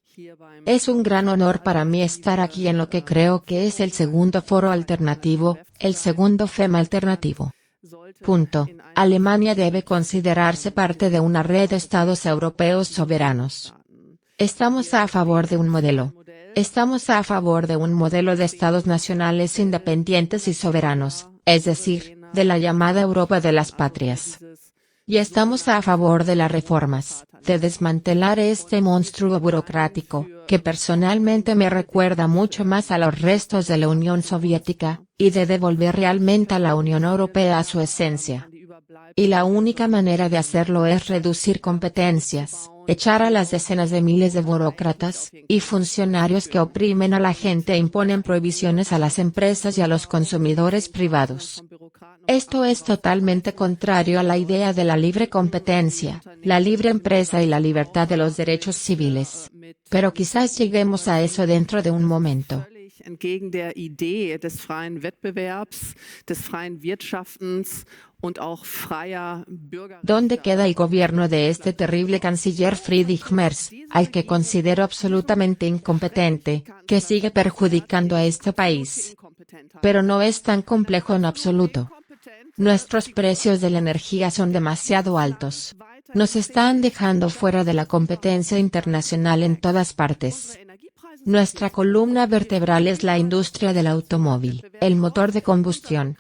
Es un gran honor para mí estar aquí en lo que creo que es el segundo foro alternativo, el segundo FEM alternativo. Punto. Alemania debe considerarse parte de una red de estados europeos soberanos. Estamos a favor de un modelo. Estamos a favor de un modelo de estados nacionales independientes y soberanos, es decir, de la llamada Europa de las patrias. Y estamos a favor de las reformas, de desmantelar este monstruo burocrático, que personalmente me recuerda mucho más a los restos de la Unión Soviética, y de devolver realmente a la Unión Europea a su esencia. Y la única manera de hacerlo es reducir competencias, echar a las decenas de miles de burócratas y funcionarios que oprimen a la gente e imponen prohibiciones a las empresas y a los consumidores privados. Esto es totalmente contrario a la idea de la libre competencia, la libre empresa y la libertad de los derechos civiles. Pero quizás lleguemos a eso dentro de un momento. Entgegen der Idee des freien Wettbewerbs, des freien Wirtschaftens und auch freier Bürger. ¿Dónde queda el gobierno de este terrible canciller Friedrich Merz, al que considero absolutamente incompetente, que sigue perjudicando a este país? Pero no es tan complejo en absoluto. Nuestros precios de la energía son demasiado altos. Nos están dejando fuera de la competencia internacional en todas partes. Nuestra columna vertebral es la industria del automóvil, el motor de combustión.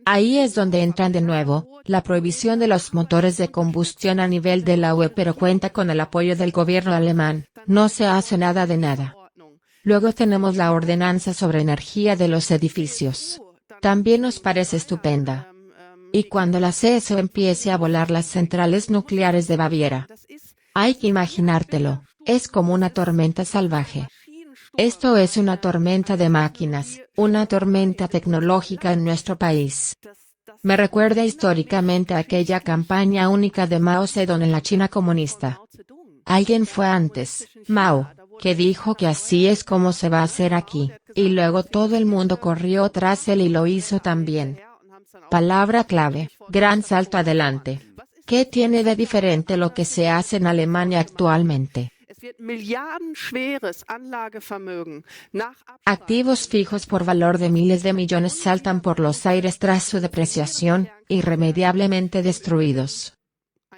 Ahí es donde entran de nuevo, la prohibición de los motores de combustión a nivel de la UE, pero cuenta con el apoyo del gobierno alemán. No se hace nada de nada. Luego tenemos la ordenanza sobre energía de los edificios. También nos parece estupenda. Y cuando la CSU empiece a volar las centrales nucleares de Baviera. Hay que imaginártelo, es como una tormenta salvaje. Esto es una tormenta de máquinas, una tormenta tecnológica en nuestro país. Me recuerda históricamente a aquella campaña única de Mao Zedong en la China comunista. Alguien fue antes, Mao, que dijo que así es como se va a hacer aquí, y luego todo el mundo corrió tras él y lo hizo también. Palabra clave, gran salto adelante. ¿Qué tiene de diferente lo que se hace en Alemania actualmente? Activos fijos por valor de miles de millones saltan por los aires tras su depreciación, irremediablemente destruidos.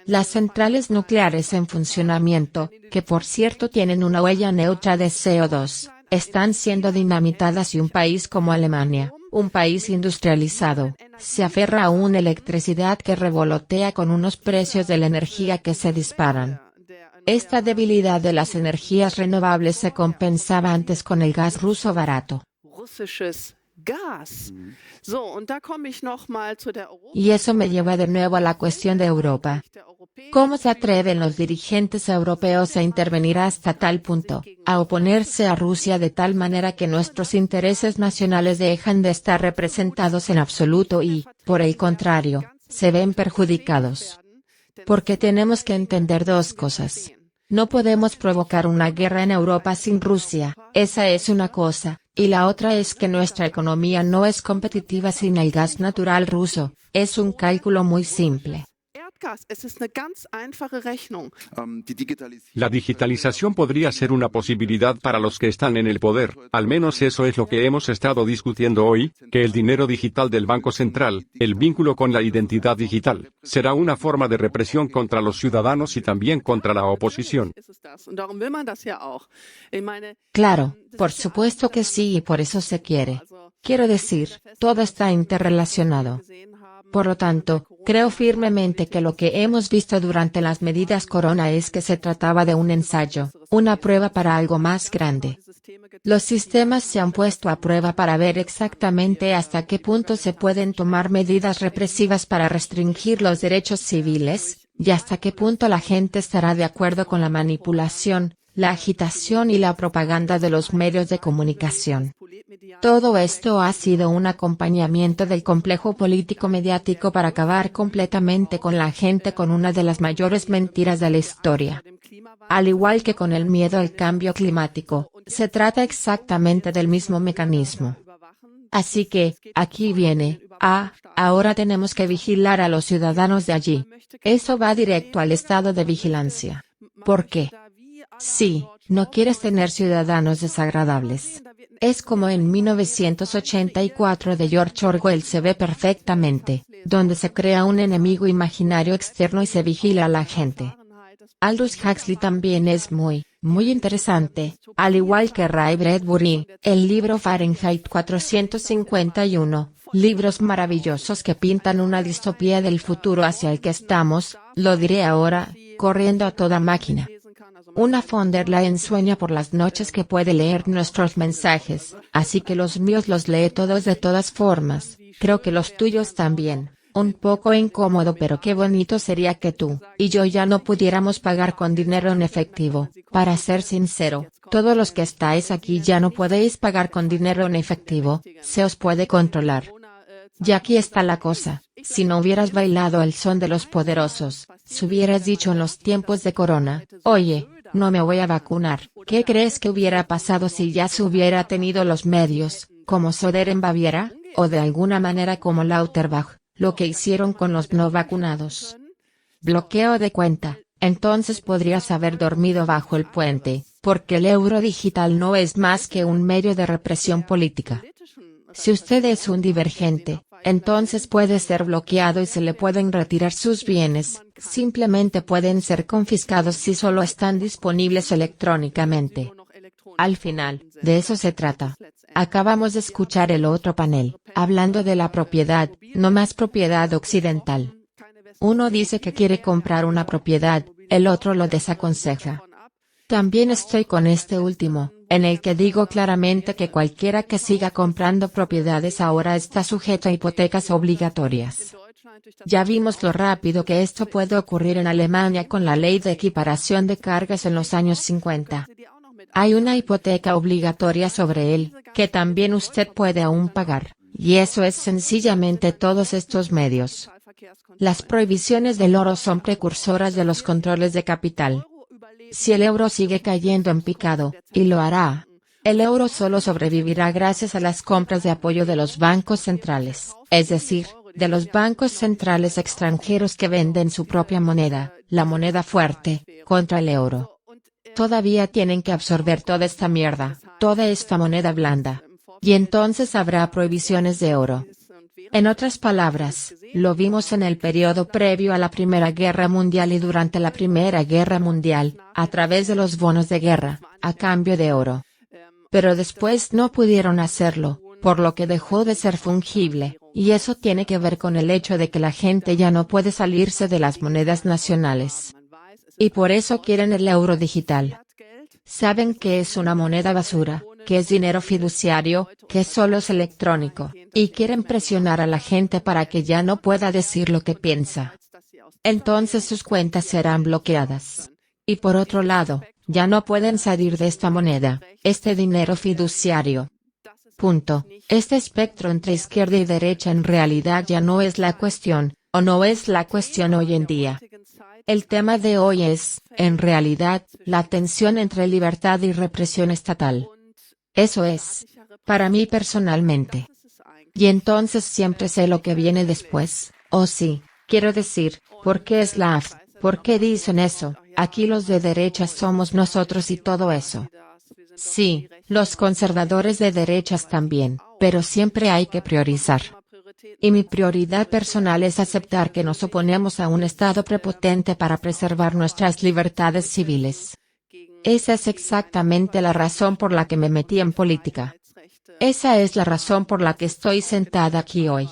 Las centrales nucleares en funcionamiento, que por cierto tienen una huella neutra de CO2, están siendo dinamitadas y un país como Alemania, un país industrializado, se aferra a una electricidad que revolotea con unos precios de la energía que se disparan. Esta debilidad de las energías renovables se compensaba antes con el gas ruso barato. Y eso me lleva de nuevo a la cuestión de Europa. ¿Cómo se atreven los dirigentes europeos a intervenir hasta tal punto, a oponerse a Rusia de tal manera que nuestros intereses nacionales dejan de estar representados en absoluto y, por el contrario, se ven perjudicados? Porque tenemos que entender dos cosas. No podemos provocar una guerra en Europa sin Rusia, esa es una cosa, y la otra es que nuestra economía no es competitiva sin el gas natural ruso, es un cálculo muy simple. La digitalización podría ser una posibilidad para los que están en el poder, al menos eso es lo que hemos estado discutiendo hoy, que el dinero digital del Banco Central, el vínculo con la identidad digital, será una forma de represión contra los ciudadanos y también contra la oposición. Claro, por supuesto que sí, y por eso se quiere. Quiero decir, todo está interrelacionado. Por lo tanto, creo firmemente que lo que hemos visto durante las medidas Corona es que se trataba de un ensayo, una prueba para algo más grande. Los sistemas se han puesto a prueba para ver exactamente hasta qué punto se pueden tomar medidas represivas para restringir los derechos civiles, y hasta qué punto la gente estará de acuerdo con la manipulación, la agitación y la propaganda de los medios de comunicación. Todo esto ha sido un acompañamiento del complejo político mediático para acabar completamente con la gente con una de las mayores mentiras de la historia. Al igual que con el miedo al cambio climático, se trata exactamente del mismo mecanismo. Así que, aquí viene, ahora tenemos que vigilar a los ciudadanos de allí. Eso va directo al estado de vigilancia. ¿Por qué? Sí, no quieres tener ciudadanos desagradables. Es como en 1984 de George Orwell se ve perfectamente, donde se crea un enemigo imaginario externo y se vigila a la gente. Aldous Huxley también es muy interesante, al igual que Ray Bradbury, el libro Fahrenheit 451, libros maravillosos que pintan una distopía del futuro hacia el que estamos, lo diré ahora, corriendo a toda máquina. Una von der Leyen sueña por las noches que puede leer nuestros mensajes, así que los míos los lee todos de todas formas, creo que los tuyos también. Un poco incómodo, pero qué bonito sería que tú y yo ya no pudiéramos pagar con dinero en efectivo. Para ser sincero, todos los que estáis aquí ya no podéis pagar con dinero en efectivo, se os puede controlar. Y aquí está la cosa, si no hubieras bailado al son de los poderosos, si hubieras dicho en los tiempos de corona, oye, no me voy a vacunar, ¿qué crees que hubiera pasado si ya se hubiera tenido los medios, como Söder en Baviera, o de alguna manera como Lauterbach, lo que hicieron con los no vacunados? Bloqueo de cuenta, entonces podrías haber dormido bajo el puente, porque el euro digital no es más que un medio de represión política. Si usted es un divergente, entonces puede ser bloqueado y se le pueden retirar sus bienes, simplemente pueden ser confiscados si solo están disponibles electrónicamente. Al final, de eso se trata. Acabamos de escuchar el otro panel, hablando de la propiedad, no más propiedad occidental. Uno dice que quiere comprar una propiedad, el otro lo desaconseja. También estoy con este último, en el que digo claramente que cualquiera que siga comprando propiedades ahora está sujeto a hipotecas obligatorias. Ya vimos lo rápido que esto puede ocurrir en Alemania con la ley de equiparación de cargas en los años 50. Hay una hipoteca obligatoria sobre él, que también usted puede aún pagar, y eso es sencillamente todos estos medios. Las prohibiciones del oro son precursoras de los controles de capital. Si el euro sigue cayendo en picado, y lo hará, el euro solo sobrevivirá gracias a las compras de apoyo de los bancos centrales, es decir, de los bancos centrales extranjeros que venden su propia moneda, la moneda fuerte, contra el euro. Todavía tienen que absorber toda esta mierda, toda esta moneda blanda. Y entonces habrá prohibiciones de oro. En otras palabras, lo vimos en el periodo previo a la Primera Guerra Mundial y durante la Primera Guerra Mundial, a través de los bonos de guerra, a cambio de oro. Pero después no pudieron hacerlo, por lo que dejó de ser fungible, y eso tiene que ver con el hecho de que la gente ya no puede salirse de las monedas nacionales. Y por eso quieren el euro digital. Saben que es una moneda basura, que es dinero fiduciario, que solo es electrónico, y quieren presionar a la gente para que ya no pueda decir lo que piensa. Entonces sus cuentas serán bloqueadas. Y por otro lado, ya no pueden salir de esta moneda, este dinero fiduciario. Punto. Este espectro entre izquierda y derecha en realidad ya no es la cuestión, o no es la cuestión hoy en día. El tema de hoy es, en realidad, la tensión entre libertad y represión estatal. Eso es. Para mí personalmente. Y entonces siempre sé lo que viene después, o sí, quiero decir, ¿por qué es la AfD? ¿Por qué dicen eso? Aquí los de derechas somos nosotros y todo eso. Sí, los conservadores de derechas también, pero siempre hay que priorizar. Y mi prioridad personal es aceptar que nos oponemos a un Estado prepotente para preservar nuestras libertades civiles. Esa es exactamente la razón por la que me metí en política. Esa es la razón por la que estoy sentada aquí hoy.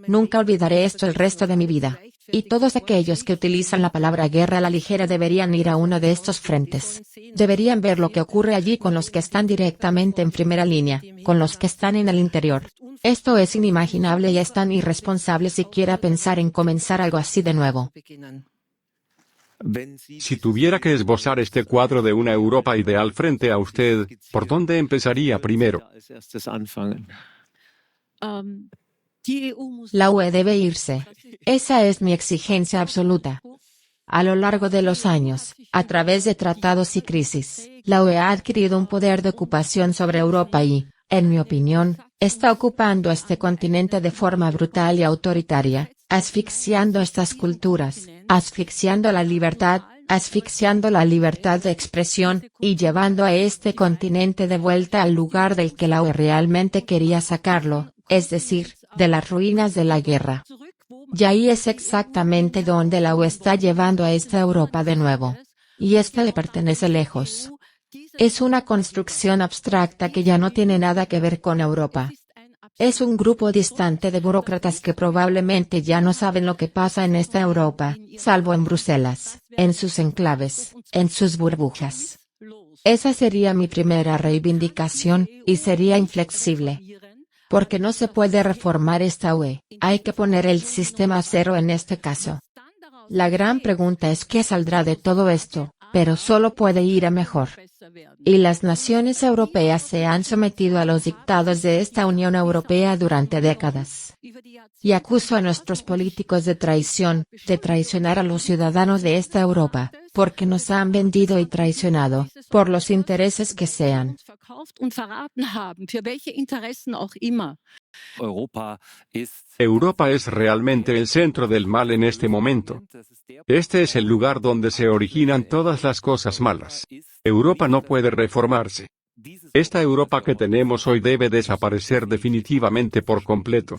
Nunca olvidaré esto el resto de mi vida. Y todos aquellos que utilizan la palabra guerra a la ligera deberían ir a uno de estos frentes. Deberían ver lo que ocurre allí con los que están directamente en primera línea, con los que están en el interior. Esto es inimaginable y es tan irresponsable siquiera pensar en comenzar algo así de nuevo. Si tuviera que esbozar este cuadro de una Europa ideal frente a usted, ¿por dónde empezaría primero? La UE debe irse. Esa es mi exigencia absoluta. A lo largo de los años, a través de tratados y crisis, la UE ha adquirido un poder de ocupación sobre Europa y, en mi opinión, está ocupando este continente de forma brutal y autoritaria, asfixiando estas culturas, asfixiando la libertad de expresión, y llevando a este continente de vuelta al lugar del que la UE realmente quería sacarlo, es decir, de las ruinas de la guerra. Y ahí es exactamente donde la UE está llevando a esta Europa de nuevo. Y esta le pertenece lejos. Es una construcción abstracta que ya no tiene nada que ver con Europa. Es un grupo distante de burócratas que probablemente ya no saben lo que pasa en esta Europa, salvo en Bruselas, en sus enclaves, en sus burbujas. Esa sería mi primera reivindicación, y sería inflexible. Porque no se puede reformar esta UE, hay que poner el sistema a cero en este caso. La gran pregunta es qué saldrá de todo esto, pero solo puede ir a mejor. Y las naciones europeas se han sometido a los dictados de esta Unión Europea durante décadas. Y acuso a nuestros políticos de traición, de traicionar a los ciudadanos de esta Europa, porque nos han vendido y traicionado, por los intereses que sean. Europa es realmente el centro del mal en este momento. Este es el lugar donde se originan todas las cosas malas. Europa no puede reformarse. Esta Europa que tenemos hoy debe desaparecer definitivamente por completo.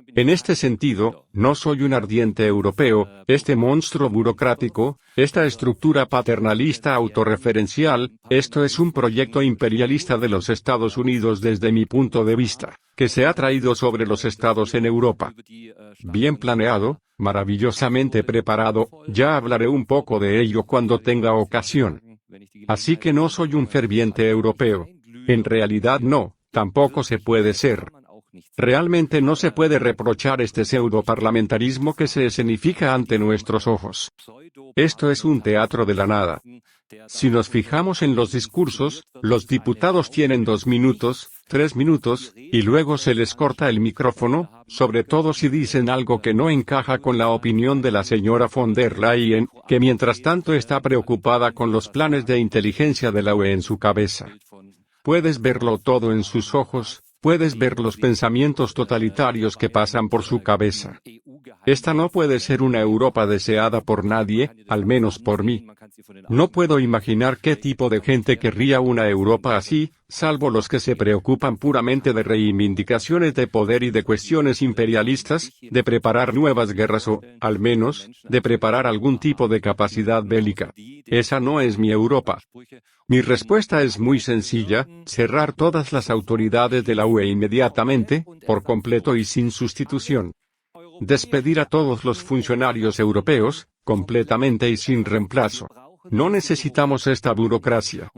En este sentido, no soy un ardiente europeo, este monstruo burocrático, esta estructura paternalista autorreferencial, esto es un proyecto imperialista de los Estados Unidos desde mi punto de vista, que se ha traído sobre los estados en Europa. Bien planeado, maravillosamente preparado, ya hablaré un poco de ello cuando tenga ocasión. Así que no soy un ferviente europeo. En realidad no, tampoco se puede ser. Realmente no se puede reprochar este pseudoparlamentarismo que se escenifica ante nuestros ojos. Esto es un teatro de la nada. Si nos fijamos en los discursos, los diputados tienen 2 minutos, 3 minutos, y luego se les corta el micrófono, sobre todo si dicen algo que no encaja con la opinión de la señora von der Leyen, que mientras tanto está preocupada con los planes de inteligencia de la UE en su cabeza. Puedes verlo todo en sus ojos, puedes ver los pensamientos totalitarios que pasan por su cabeza. Esta no puede ser una Europa deseada por nadie, al menos por mí. No puedo imaginar qué tipo de gente querría una Europa así, salvo los que se preocupan puramente de reivindicaciones de poder y de cuestiones imperialistas, de preparar nuevas guerras o, al menos, de preparar algún tipo de capacidad bélica. Esa no es mi Europa. Mi respuesta es muy sencilla: cerrar todas las autoridades de la UE inmediatamente, por completo y sin sustitución. Despedir a todos los funcionarios europeos, completamente y sin reemplazo. No necesitamos esta burocracia.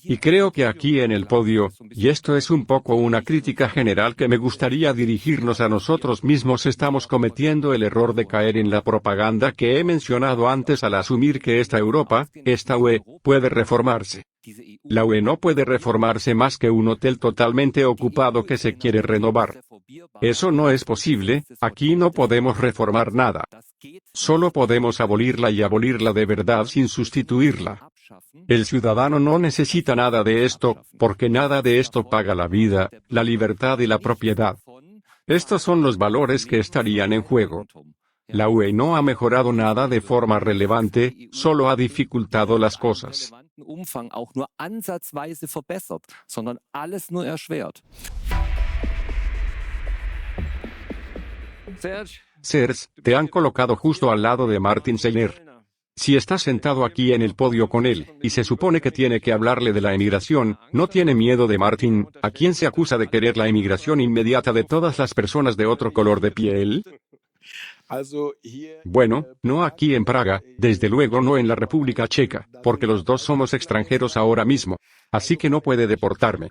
Y creo que aquí en el podio, y esto es un poco una crítica general que me gustaría dirigirnos a nosotros mismos, estamos cometiendo el error de caer en la propaganda que he mencionado antes al asumir que esta Europa, esta UE, puede reformarse. La UE no puede reformarse más que un hotel totalmente ocupado que se quiere renovar. Eso no es posible, aquí no podemos reformar nada. Solo podemos abolirla y abolirla de verdad sin sustituirla. El ciudadano no necesita nada de esto, porque nada de esto paga la vida, la libertad y la propiedad. Estos son los valores que estarían en juego. La UE no ha mejorado nada de forma relevante, solo ha dificultado las cosas. Serge, te han colocado justo al lado de Martin Sellner. Si estás sentado aquí en el podio con él, y se supone que tiene que hablarle de la emigración, ¿no tiene miedo de Martin, a quien se acusa de querer la emigración inmediata de todas las personas de otro color de piel? Bueno, no aquí en Praga, desde luego no en la República Checa, porque los dos somos extranjeros ahora mismo. Así que no puede deportarme.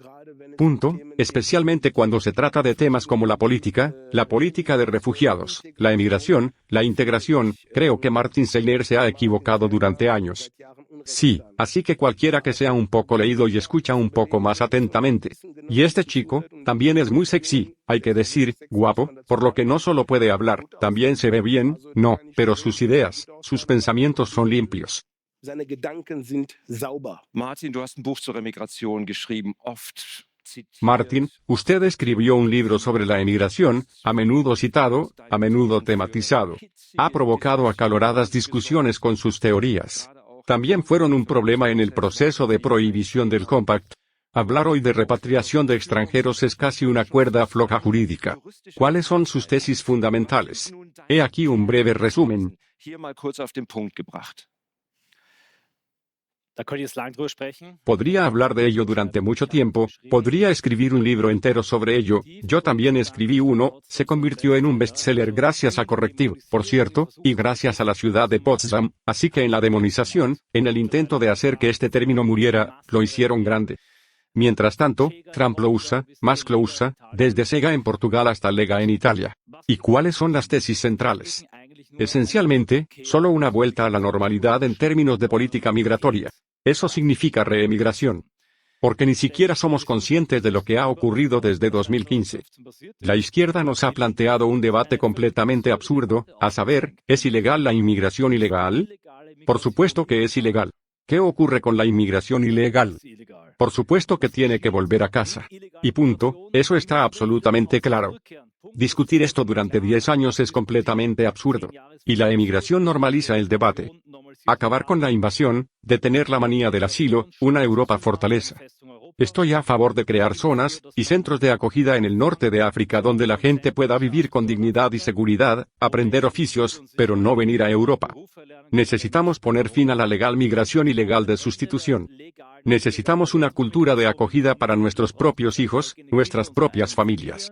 Punto, especialmente cuando se trata de temas como la política de refugiados, la emigración, la integración. Creo que Martin Sellner se ha equivocado durante años. Sí, así que cualquiera que sea un poco leído y escucha un poco más atentamente. Y este chico, también es muy sexy, hay que decir, guapo, por lo que no solo puede hablar, también se ve bien, no, pero sus ideas, sus pensamientos son limpios. Martin, du hast ein Buch zur Emigration geschrieben, oft. Martin, usted escribió un libro sobre la emigración, a menudo citado, a menudo tematizado. Ha provocado acaloradas discusiones con sus teorías. También fueron un problema en el proceso de prohibición del Compact. Hablar hoy de repatriación de extranjeros es casi una cuerda floja jurídica. ¿Cuáles son sus tesis fundamentales? He aquí un breve resumen. Podría hablar de ello durante mucho tiempo, podría escribir un libro entero sobre ello, yo también escribí uno, se convirtió en un bestseller gracias a Correctiv, por cierto, y gracias a la ciudad de Potsdam, así que en la demonización, en el intento de hacer que este término muriera, lo hicieron grande. Mientras tanto, Trump lo usa, Musk lo usa, desde Sega en Portugal hasta Lega en Italia. ¿Y cuáles son las tesis centrales? Esencialmente, solo una vuelta a la normalidad en términos de política migratoria. Eso significa reemigración. Porque ni siquiera somos conscientes de lo que ha ocurrido desde 2015. La izquierda nos ha planteado un debate completamente absurdo, a saber, ¿es ilegal la inmigración ilegal? Por supuesto que es ilegal. ¿Qué ocurre con la inmigración ilegal? Por supuesto que tiene que volver a casa. Y punto, eso está absolutamente claro. Discutir esto durante 10 años es completamente absurdo. Y la emigración normaliza el debate. Acabar con la invasión, detener la manía del asilo, una Europa fortaleza. Estoy a favor de crear zonas y centros de acogida en el norte de África donde la gente pueda vivir con dignidad y seguridad, aprender oficios, pero no venir a Europa. Necesitamos poner fin a la legal migración ilegal de sustitución. Necesitamos una cultura de acogida para nuestros propios hijos, nuestras propias familias.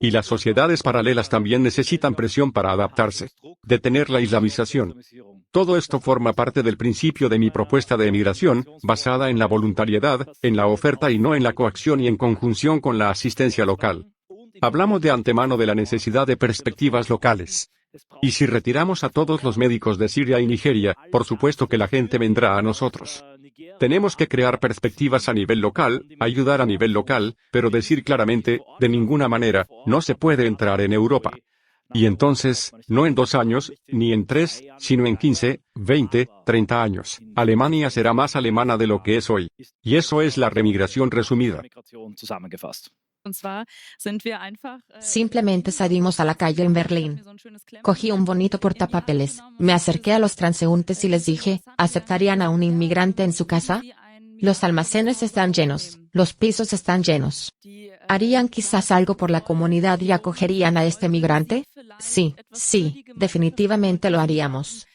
Y las sociedades paralelas también necesitan presión para adaptarse. Detener la islamización. Todo esto forma parte del principio de mi propuesta de emigración, basada en la voluntariedad, en la oferta y no en la coacción y en conjunción con la asistencia local. Hablamos de antemano de la necesidad de perspectivas locales. Y si retiramos a todos los médicos de Siria y Nigeria, por supuesto que la gente vendrá a nosotros. Tenemos que crear perspectivas a nivel local, ayudar a nivel local, pero decir claramente, de ninguna manera, no se puede entrar en Europa. Y entonces, no en 2 años, ni en 3, sino en 15, 20, 30 años, Alemania será más alemana de lo que es hoy. Y eso es la remigración resumida. Simplemente salimos a la calle en Berlín. Cogí un bonito portapapeles, me acerqué a los transeúntes y les dije, ¿aceptarían a un inmigrante en su casa? Los almacenes están llenos, los pisos están llenos. ¿Harían quizás algo por la comunidad y acogerían a este migrante? Sí, definitivamente lo haríamos.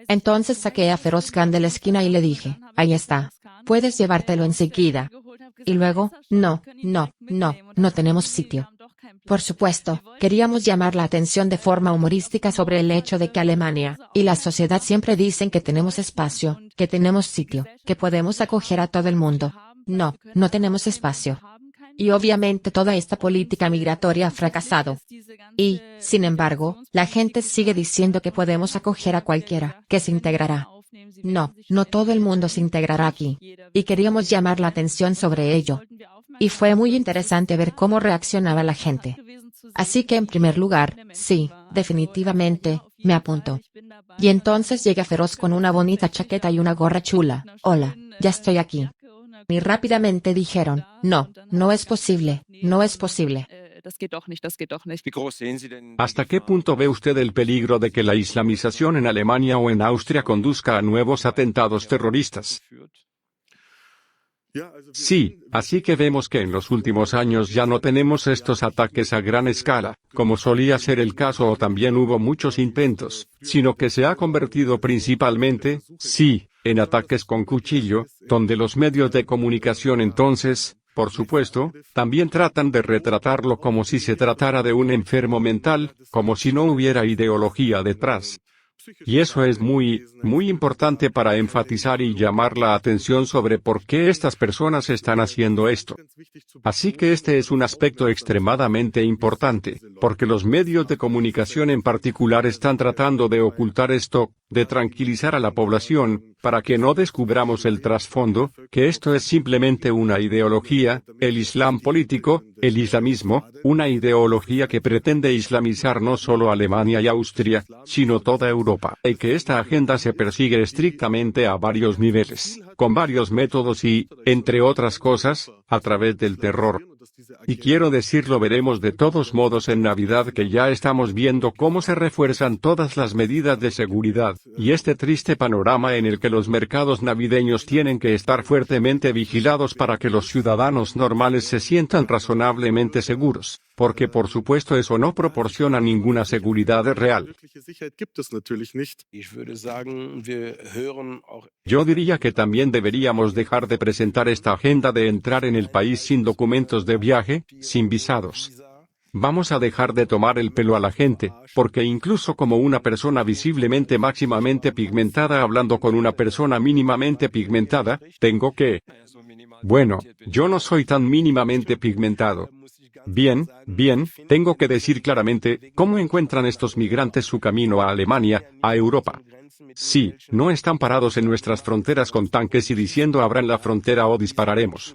Entonces saqué a Feroz Khan de la esquina y le dije, ahí está, puedes llevártelo enseguida. Y luego, no tenemos sitio. Por supuesto, queríamos llamar la atención de forma humorística sobre el hecho de que Alemania y la sociedad siempre dicen que tenemos espacio, que tenemos sitio, que podemos acoger a todo el mundo. No tenemos espacio. Y obviamente toda esta política migratoria ha fracasado. Y, sin embargo, la gente sigue diciendo que podemos acoger a cualquiera, que se integrará. No todo el mundo se integrará aquí. Y queríamos llamar la atención sobre ello. Y fue muy interesante ver cómo reaccionaba la gente. Así que en primer lugar, sí, definitivamente, me apunto. Y entonces llega Feroz con una bonita chaqueta y una gorra chula. Hola, ya estoy aquí. Y rápidamente dijeron, no es posible, no es posible. ¿Hasta qué punto ve usted el peligro de que la islamización en Alemania o en Austria conduzca a nuevos atentados terroristas? Sí, así que vemos que en los últimos años ya no tenemos estos ataques a gran escala, como solía ser el caso o también hubo muchos intentos, sino que se ha convertido principalmente, en ataques con cuchillo, donde los medios de comunicación entonces, por supuesto, también tratan de retratarlo como si se tratara de un enfermo mental, como si no hubiera ideología detrás. Y eso es muy importante para enfatizar y llamar la atención sobre por qué estas personas están haciendo esto. Así que este es un aspecto extremadamente importante, porque los medios de comunicación en particular están tratando de ocultar esto, de tranquilizar a la población, para que no descubramos el trasfondo, que esto es simplemente una ideología, el Islam político, el islamismo, una ideología que pretende islamizar no solo Alemania y Austria, sino toda Europa, y que esta agenda se persigue estrictamente a varios niveles, con varios métodos y, entre otras cosas, a través del terror. Y quiero decirlo, veremos de todos modos en Navidad que ya estamos viendo cómo se refuerzan todas las medidas de seguridad, y este triste panorama en el que los mercados navideños tienen que estar fuertemente vigilados para que los ciudadanos normales se sientan razonablemente seguros. porque por supuesto eso no proporciona ninguna seguridad real. Yo diría que también deberíamos dejar de presentar esta agenda de entrar en el país sin documentos de viaje, sin visados. Vamos a dejar de tomar el pelo a la gente, porque incluso como una persona visiblemente máximamente pigmentada hablando con una persona mínimamente pigmentada, tengo que... Bueno, yo no soy tan mínimamente pigmentado. Bien, tengo que decir claramente, ¿cómo encuentran estos migrantes su camino a Alemania, a Europa? Sí, no están parados en nuestras fronteras con tanques y diciendo abran la frontera o dispararemos.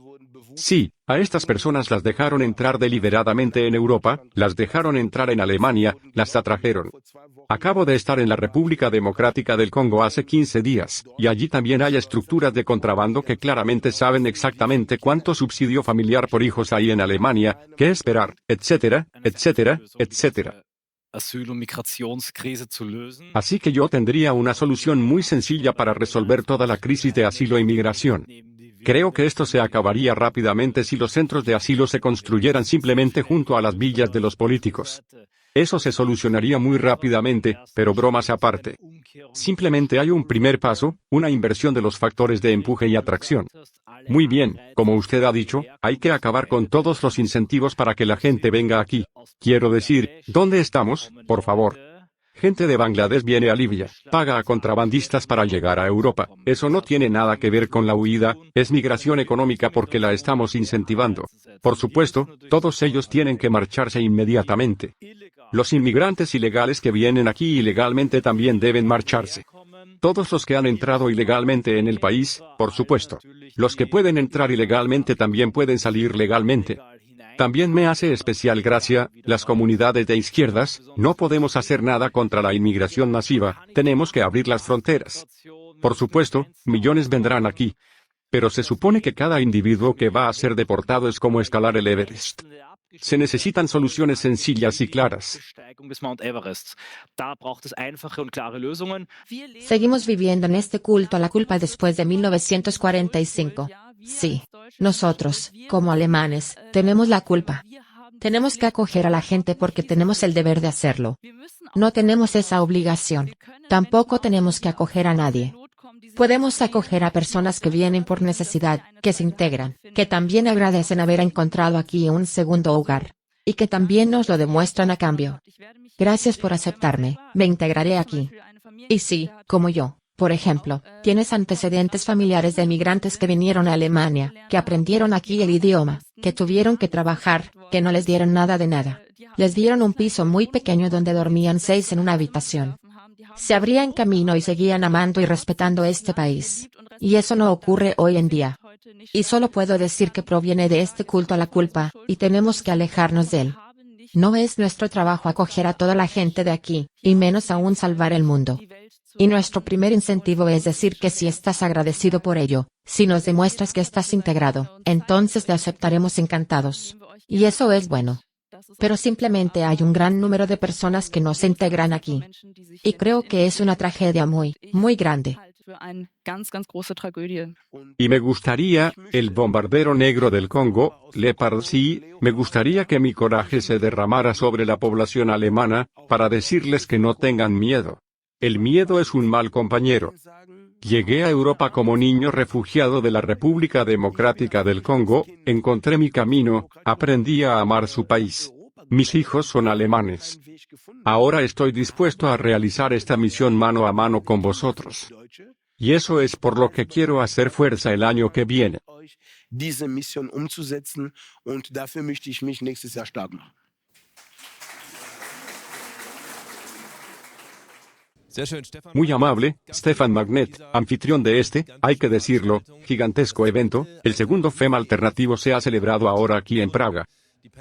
Sí, a estas personas las dejaron entrar deliberadamente en Europa, las dejaron entrar en Alemania, las atrajeron. Acabo de estar en la República Democrática del Congo hace 15 días, y allí también hay estructuras de contrabando que claramente saben exactamente cuánto subsidio familiar por hijos hay en Alemania, qué esperar, etcétera, etcétera, etcétera. Así que yo tendría una solución muy sencilla para resolver toda la crisis de asilo e inmigración. Creo que esto se acabaría rápidamente si los centros de asilo se construyeran simplemente junto a las villas de los políticos. Eso se solucionaría muy rápidamente, pero bromas aparte. Simplemente hay un primer paso, una inversión de los factores de empuje y atracción. Muy bien, como usted ha dicho, hay que acabar con todos los incentivos para que la gente venga aquí. Quiero decir, ¿dónde estamos, por favor? Gente de Bangladesh viene a Libia, paga a contrabandistas para llegar a Europa. Eso no tiene nada que ver con la huida, es migración económica porque la estamos incentivando. Por supuesto, todos ellos tienen que marcharse inmediatamente. Los inmigrantes ilegales que vienen aquí ilegalmente también deben marcharse. Todos los que han entrado ilegalmente en el país, por supuesto. Los que pueden entrar ilegalmente también pueden salir legalmente. También me hace especial gracia, las comunidades de izquierdas, no podemos hacer nada contra la inmigración masiva, tenemos que abrir las fronteras. Por supuesto, millones vendrán aquí. Pero se supone que cada individuo que va a ser deportado es como escalar el Everest. Se necesitan soluciones sencillas y claras. Seguimos viviendo en este culto a la culpa después de 1945. Sí, nosotros, como alemanes, tenemos la culpa. Tenemos que acoger a la gente porque tenemos el deber de hacerlo. No tenemos esa obligación. Tampoco tenemos que acoger a nadie. Podemos acoger a personas que vienen por necesidad, que se integran, que también agradecen haber encontrado aquí un segundo hogar. Y que también nos lo demuestran a cambio. Gracias por aceptarme, me integraré aquí. Y sí, como yo. Por ejemplo, tienes antecedentes familiares de migrantes que vinieron a Alemania, que aprendieron aquí el idioma, que tuvieron que trabajar, que no les dieron nada de nada. Les dieron un piso muy pequeño donde dormían 6 en una habitación. Se abrían camino y seguían amando y respetando este país. Y eso no ocurre hoy en día. Y solo puedo decir que proviene de este culto a la culpa, y tenemos que alejarnos de él. No es nuestro trabajo acoger a toda la gente de aquí, y menos aún salvar el mundo. Y nuestro primer incentivo es decir que si estás agradecido por ello, si nos demuestras que estás integrado, entonces te aceptaremos encantados. Y eso es bueno. Pero simplemente hay un gran número de personas que no se integran aquí. Y creo que es una tragedia muy, muy grande. Y me gustaría, el bombardero negro del Congo, Leopard Sea, me gustaría que mi coraje se derramara sobre la población alemana, para decirles que no tengan miedo. El miedo es un mal compañero. Llegué a Europa como niño refugiado de la República Democrática del Congo, encontré mi camino, aprendí a amar su país. Mis hijos son alemanes. Ahora estoy dispuesto a realizar esta misión mano a mano con vosotros. Y eso es por lo que quiero hacer fuerza el año que viene. Muy amable, Stefan Magnet, anfitrión de este, hay que decirlo, gigantesco evento. El segundo FEM alternativo se ha celebrado ahora aquí en Praga.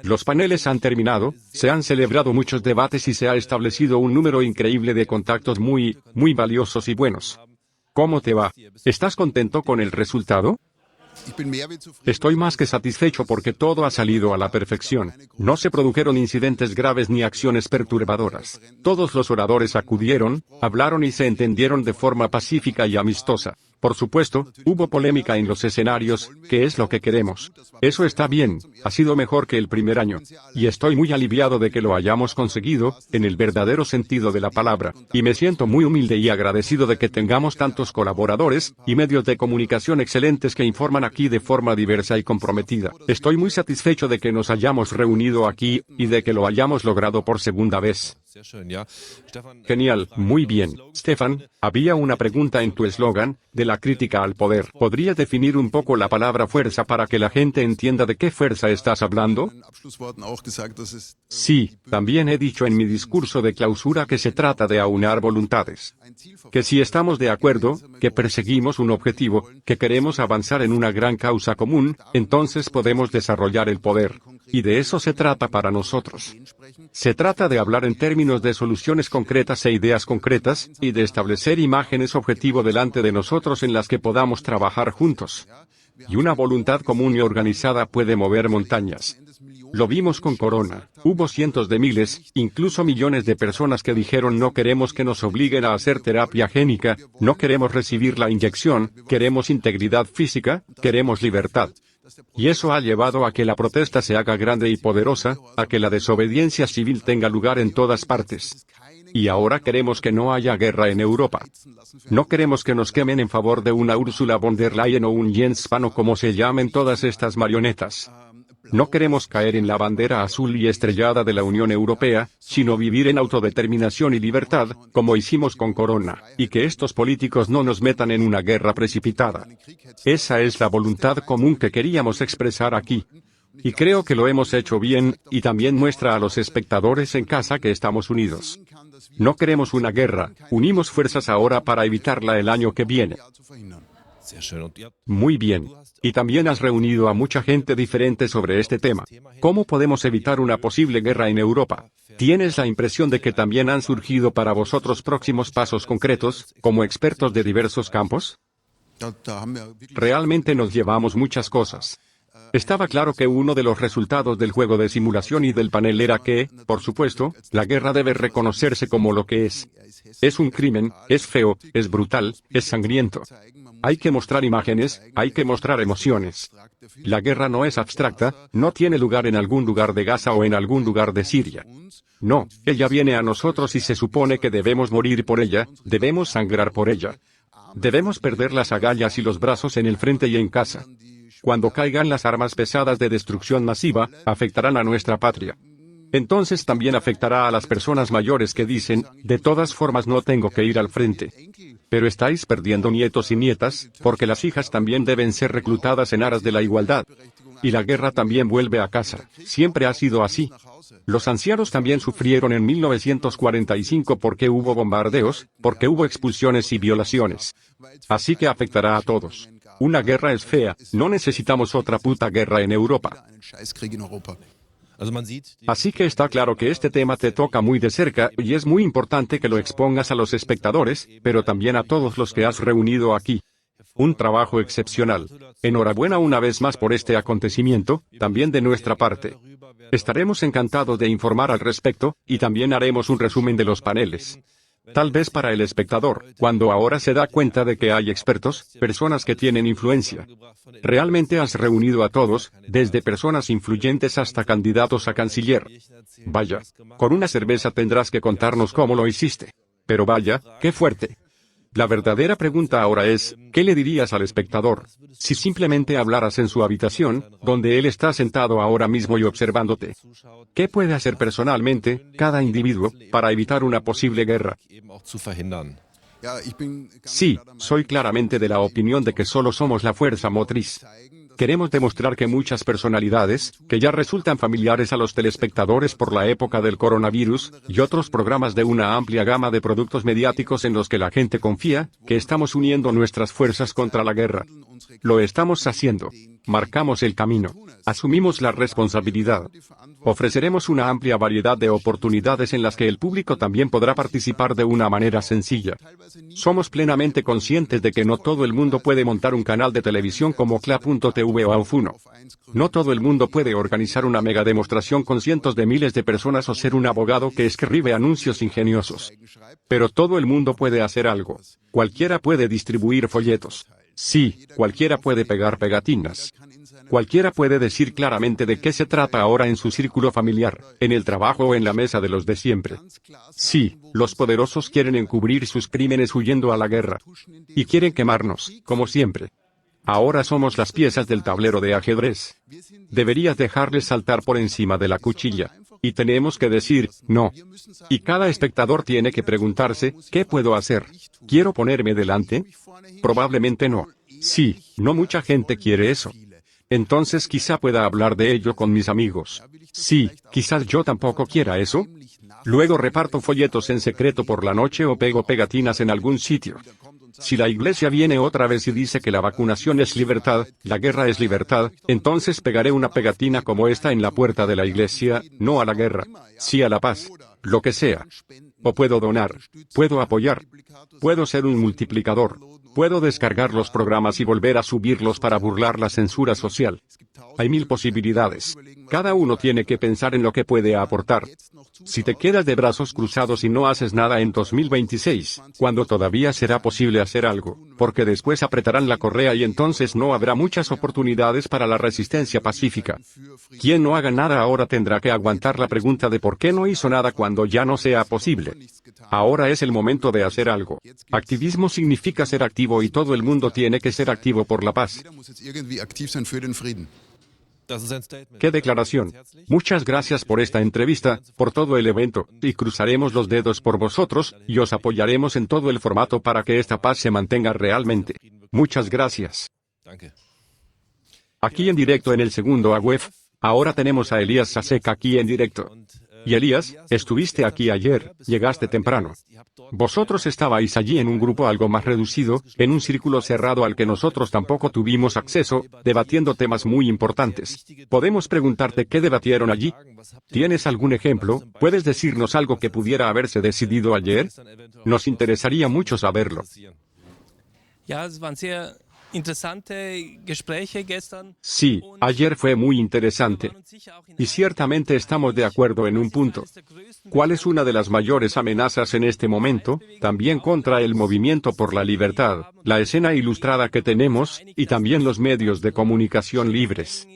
Los paneles han terminado, se han celebrado muchos debates y se ha establecido un número increíble de contactos muy valiosos y buenos. ¿Cómo te va? ¿Estás contento con el resultado? Estoy más que satisfecho porque todo ha salido a la perfección. No se produjeron incidentes graves ni acciones perturbadoras. Todos los oradores acudieron, hablaron y se entendieron de forma pacífica y amistosa. Por supuesto, hubo polémica en los escenarios, que es lo que queremos. Eso está bien, ha sido mejor que el primer año. Y estoy muy aliviado de que lo hayamos conseguido, en el verdadero sentido de la palabra, y me siento muy humilde y agradecido de que tengamos tantos colaboradores, y medios de comunicación excelentes que informan aquí de forma diversa y comprometida. Estoy muy satisfecho de que nos hayamos reunido aquí, y de que lo hayamos logrado por segunda vez. Genial, muy bien. Stefan, había una pregunta en tu eslogan, de la crítica al poder. ¿Podría definir un poco la palabra fuerza para que la gente entienda de qué fuerza estás hablando? Sí, también he dicho en mi discurso de clausura que se trata de aunar voluntades. Que si estamos de acuerdo, que perseguimos un objetivo, que queremos avanzar en una gran causa común, entonces podemos desarrollar el poder. Y de eso se trata para nosotros. Se trata de hablar en términos de soluciones concretas e ideas concretas, y de establecer imágenes objetivo delante de nosotros en las que podamos trabajar juntos. Y una voluntad común y organizada puede mover montañas. Lo vimos con Corona. Hubo cientos de miles, incluso millones de personas que dijeron no queremos que nos obliguen a hacer terapia génica, no queremos recibir la inyección, queremos integridad física, queremos libertad. Y eso ha llevado a que la protesta se haga grande y poderosa, a que la desobediencia civil tenga lugar en todas partes. Y ahora queremos que no haya guerra en Europa. No queremos que nos quemen en favor de una Ursula von der Leyen o un Jens Spahn o como se llamen todas estas marionetas. No queremos caer en la bandera azul y estrellada de la Unión Europea, sino vivir en autodeterminación y libertad, como hicimos con Corona, y que estos políticos no nos metan en una guerra precipitada. Esa es la voluntad común que queríamos expresar aquí. Y creo que lo hemos hecho bien, y también muestra a los espectadores en casa que estamos unidos. No queremos una guerra, unimos fuerzas ahora para evitarla el año que viene. Muy bien. Y también has reunido a mucha gente diferente sobre este tema. ¿Cómo podemos evitar una posible guerra en Europa? ¿Tienes la impresión de que también han surgido para vosotros próximos pasos concretos, como expertos de diversos campos? Realmente nos llevamos muchas cosas. Estaba claro que uno de los resultados del juego de simulación y del panel era que, por supuesto, la guerra debe reconocerse como lo que es. Es un crimen, es feo, es brutal, es sangriento. Hay que mostrar imágenes, hay que mostrar emociones. La guerra no es abstracta, no tiene lugar en algún lugar de Gaza o en algún lugar de Siria. No, ella viene a nosotros y se supone que debemos morir por ella, debemos sangrar por ella. Debemos perder las agallas y los brazos en el frente y en casa. Cuando caigan las armas pesadas de destrucción masiva, afectarán a nuestra patria. Entonces también afectará a las personas mayores que dicen, de todas formas no tengo que ir al frente. Pero estáis perdiendo nietos y nietas, porque las hijas también deben ser reclutadas en aras de la igualdad. Y la guerra también vuelve a casa. Siempre ha sido así. Los ancianos también sufrieron en 1945 porque hubo bombardeos, porque hubo expulsiones y violaciones. Así que afectará a todos. Una guerra es fea, no necesitamos otra puta guerra en Europa. Así que está claro que este tema te toca muy de cerca y es muy importante que lo expongas a los espectadores, pero también a todos los que has reunido aquí. Un trabajo excepcional. Enhorabuena una vez más por este acontecimiento, también de nuestra parte. Estaremos encantados de informar al respecto, y también haremos un resumen de los paneles. Tal vez para el espectador, cuando ahora se da cuenta de que hay expertos, personas que tienen influencia. Realmente has reunido a todos, desde personas influyentes hasta candidatos a canciller. Vaya, con una cerveza tendrás que contarnos cómo lo hiciste. Pero vaya, qué fuerte. La verdadera pregunta ahora es, ¿qué le dirías al espectador? Si simplemente hablaras en su habitación, donde él está sentado ahora mismo y observándote. ¿Qué puede hacer personalmente, cada individuo, para evitar una posible guerra? Sí, soy claramente de la opinión de que solo somos la fuerza motriz. Queremos demostrar que muchas personalidades, que ya resultan familiares a los telespectadores por la época del coronavirus, y otros programas de una amplia gama de productos mediáticos en los que la gente confía, que estamos uniendo nuestras fuerzas contra la guerra. Lo estamos haciendo. Marcamos el camino. Asumimos la responsabilidad. Ofreceremos una amplia variedad de oportunidades en las que el público también podrá participar de una manera sencilla. Somos plenamente conscientes de que no todo el mundo puede montar un canal de televisión como Cla.tv o Auf1. No todo el mundo puede organizar una mega demostración con cientos de miles de personas o ser un abogado que escribe anuncios ingeniosos. Pero todo el mundo puede hacer algo. Cualquiera puede distribuir folletos. Sí, cualquiera puede pegar pegatinas. Cualquiera puede decir claramente de qué se trata ahora en su círculo familiar, en el trabajo o en la mesa de los de siempre. Sí, los poderosos quieren encubrir sus crímenes huyendo a la guerra. Y quieren quemarnos, como siempre. Ahora somos las piezas del tablero de ajedrez. Deberías dejarles saltar por encima de la cuchilla. Y tenemos que decir, no. Y cada espectador tiene que preguntarse, ¿qué puedo hacer? ¿Quiero ponerme delante? Probablemente no. Sí, no mucha gente quiere eso. Entonces quizá pueda hablar de ello con mis amigos. Sí, quizás yo tampoco quiera eso. Luego reparto folletos en secreto por la noche o pego pegatinas en algún sitio. Si la iglesia viene otra vez y dice que la vacunación es libertad, la guerra es libertad, entonces pegaré una pegatina como esta en la puerta de la iglesia, no a la guerra, sí a la paz, lo que sea. O puedo donar, puedo apoyar, puedo ser un multiplicador, puedo descargar los programas y volver a subirlos para burlar la censura social. Hay 1000 posibilidades. Cada uno tiene que pensar en lo que puede aportar. Si te quedas de brazos cruzados y no haces nada en 2026, cuando todavía será posible hacer algo, porque después apretarán la correa y entonces no habrá muchas oportunidades para la resistencia pacífica. Quien no haga nada ahora tendrá que aguantar la pregunta de por qué no hizo nada cuando ya no sea posible. Ahora es el momento de hacer algo. Activismo significa ser activo y todo el mundo tiene que ser activo por la paz. ¡Qué declaración! Muchas gracias por esta entrevista, por todo el evento, y cruzaremos los dedos por vosotros, y os apoyaremos en todo el formato para que esta paz se mantenga realmente. Muchas gracias. Aquí en directo en el segundo AWEF, ahora tenemos a Elías Sasek aquí en directo. Y Elías, estuviste aquí ayer, llegaste temprano. Vosotros estabais allí en un grupo algo más reducido, en un círculo cerrado al que nosotros tampoco tuvimos acceso, debatiendo temas muy importantes. ¿Podemos preguntarte qué debatieron allí? ¿Tienes algún ejemplo? ¿Puedes decirnos algo que pudiera haberse decidido ayer? Nos interesaría mucho saberlo. Sí, ayer fue muy interesante. Y ciertamente estamos de acuerdo en un punto. ¿Cuál es una de las mayores amenazas en este momento? También contra el movimiento por la libertad, la escena ilustrada que tenemos, y también los medios de comunicación libres.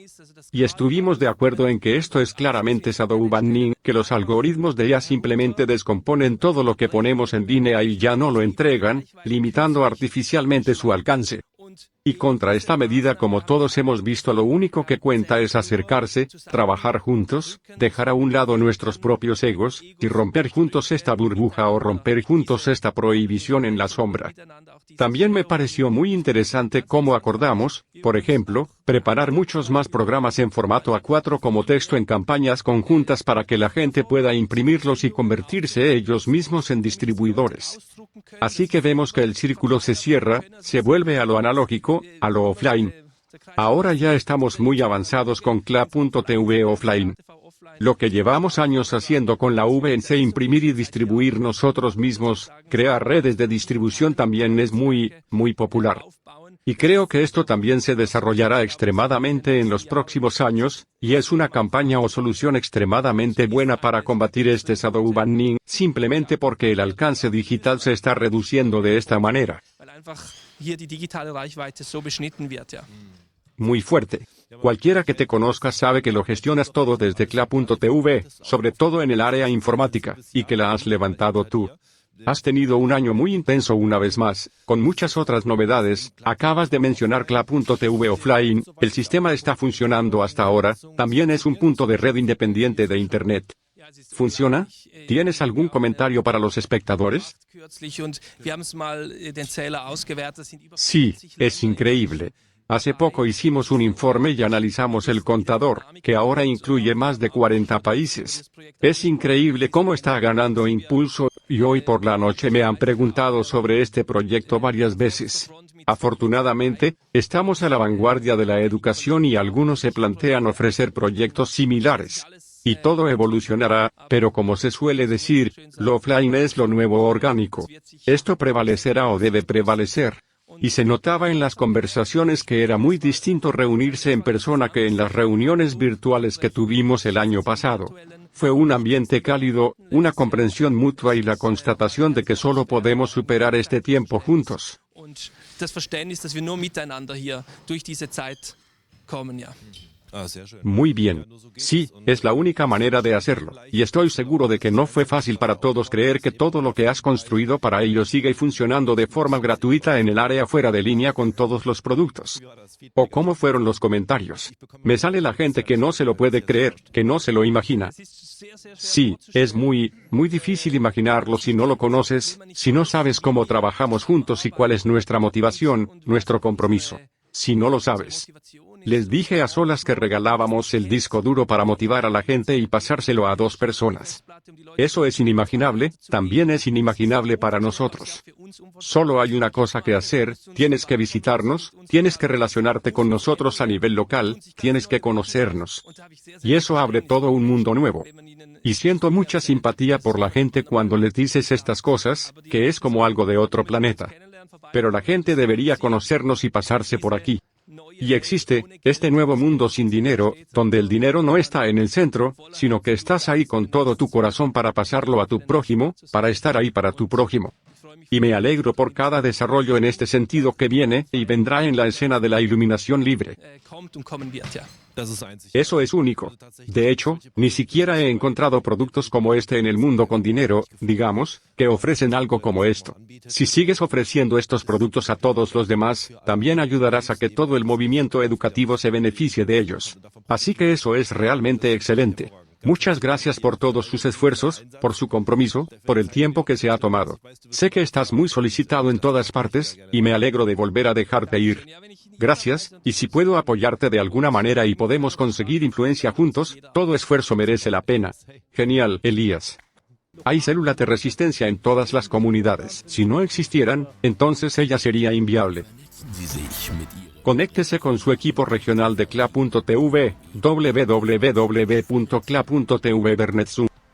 Y estuvimos de acuerdo en que esto es claramente shadow banning, que los algoritmos de IA simplemente descomponen todo lo que ponemos en línea y ya no lo entregan, limitando artificialmente su alcance. Y contra esta medida, como todos hemos visto, lo único que cuenta es acercarse, trabajar juntos, dejar a un lado nuestros propios egos, y romper juntos esta burbuja o romper juntos esta prohibición en la sombra. También me pareció muy interesante cómo acordamos, por ejemplo, preparar muchos más programas en formato A4 como texto en campañas conjuntas para que la gente pueda imprimirlos y convertirse ellos mismos en distribuidores. Así que vemos que el círculo se cierra, se vuelve a lo analógico, a lo offline. Ahora ya estamos muy avanzados con Cla.tv offline. Lo que llevamos años haciendo con la VNC, imprimir y distribuir nosotros mismos, crear redes de distribución también es muy popular. Y creo que esto también se desarrollará extremadamente en los próximos años, y es una campaña o solución extremadamente buena para combatir este shadow banning, simplemente porque el alcance digital se está reduciendo de esta manera. Muy fuerte. Cualquiera que te conozca sabe que lo gestionas todo desde Cla.tv, sobre todo en el área informática, y que la has levantado tú. Has tenido un año muy intenso una vez más, con muchas otras novedades. Acabas de mencionar Cla.tv offline, el sistema está funcionando hasta ahora, también es un punto de red independiente de Internet. ¿Funciona? ¿Tienes algún comentario para los espectadores? Sí, es increíble. Hace poco hicimos un informe y analizamos el contador, que ahora incluye más de 40 países. Es increíble cómo está ganando impulso, y hoy por la noche me han preguntado sobre este proyecto varias veces. Afortunadamente, estamos a la vanguardia de la educación y algunos se plantean ofrecer proyectos similares. Y todo evolucionará, pero como se suele decir, lo offline es lo nuevo orgánico. Esto prevalecerá o debe prevalecer. Y se notaba en las conversaciones que era muy distinto reunirse en persona que en las reuniones virtuales que tuvimos el año pasado. Fue un ambiente cálido, una comprensión mutua y la constatación de que solo podemos superar este tiempo juntos. Muy bien. Sí, es la única manera de hacerlo, y estoy seguro de que no fue fácil para todos creer que todo lo que has construido para ellos sigue funcionando de forma gratuita en el área fuera de línea con todos los productos. ¿O cómo fueron los comentarios? Me sale la gente que no se lo puede creer, que no se lo imagina. Sí, es muy difícil imaginarlo si no lo conoces, si no sabes cómo trabajamos juntos y cuál es nuestra motivación, nuestro compromiso. Si no lo sabes. Les dije a solas que regalábamos el disco duro para motivar a la gente y pasárselo a 2 personas. Eso es inimaginable, también es inimaginable para nosotros. Solo hay una cosa que hacer, tienes que visitarnos, tienes que relacionarte con nosotros a nivel local, tienes que conocernos. Y eso abre todo un mundo nuevo. Y siento mucha simpatía por la gente cuando les dices estas cosas, que es como algo de otro planeta. Pero la gente debería conocernos y pasarse por aquí. Y existe este nuevo mundo sin dinero, donde el dinero no está en el centro, sino que estás ahí con todo tu corazón para pasarlo a tu prójimo, para estar ahí para tu prójimo. Y me alegro por cada desarrollo en este sentido que viene y vendrá en la escena de la iluminación libre. Eso es único. De hecho, ni siquiera he encontrado productos como este en el mundo con dinero, digamos, que ofrecen algo como esto. Si sigues ofreciendo estos productos a todos los demás, también ayudarás a que todo el movimiento educativo se beneficie de ellos. Así que eso es realmente excelente. Muchas gracias por todos sus esfuerzos, por su compromiso, por el tiempo que se ha tomado. Sé que estás muy solicitado en todas partes, y me alegro de volver a dejarte ir. Gracias, y si puedo apoyarte de alguna manera y podemos conseguir influencia juntos, todo esfuerzo merece la pena. Genial, Elías. Hay células de resistencia en todas las comunidades. Si no existieran, entonces ella sería inviable. Conéctese con su equipo regional de CLA.tv, www.cla.tv Bernetzoom.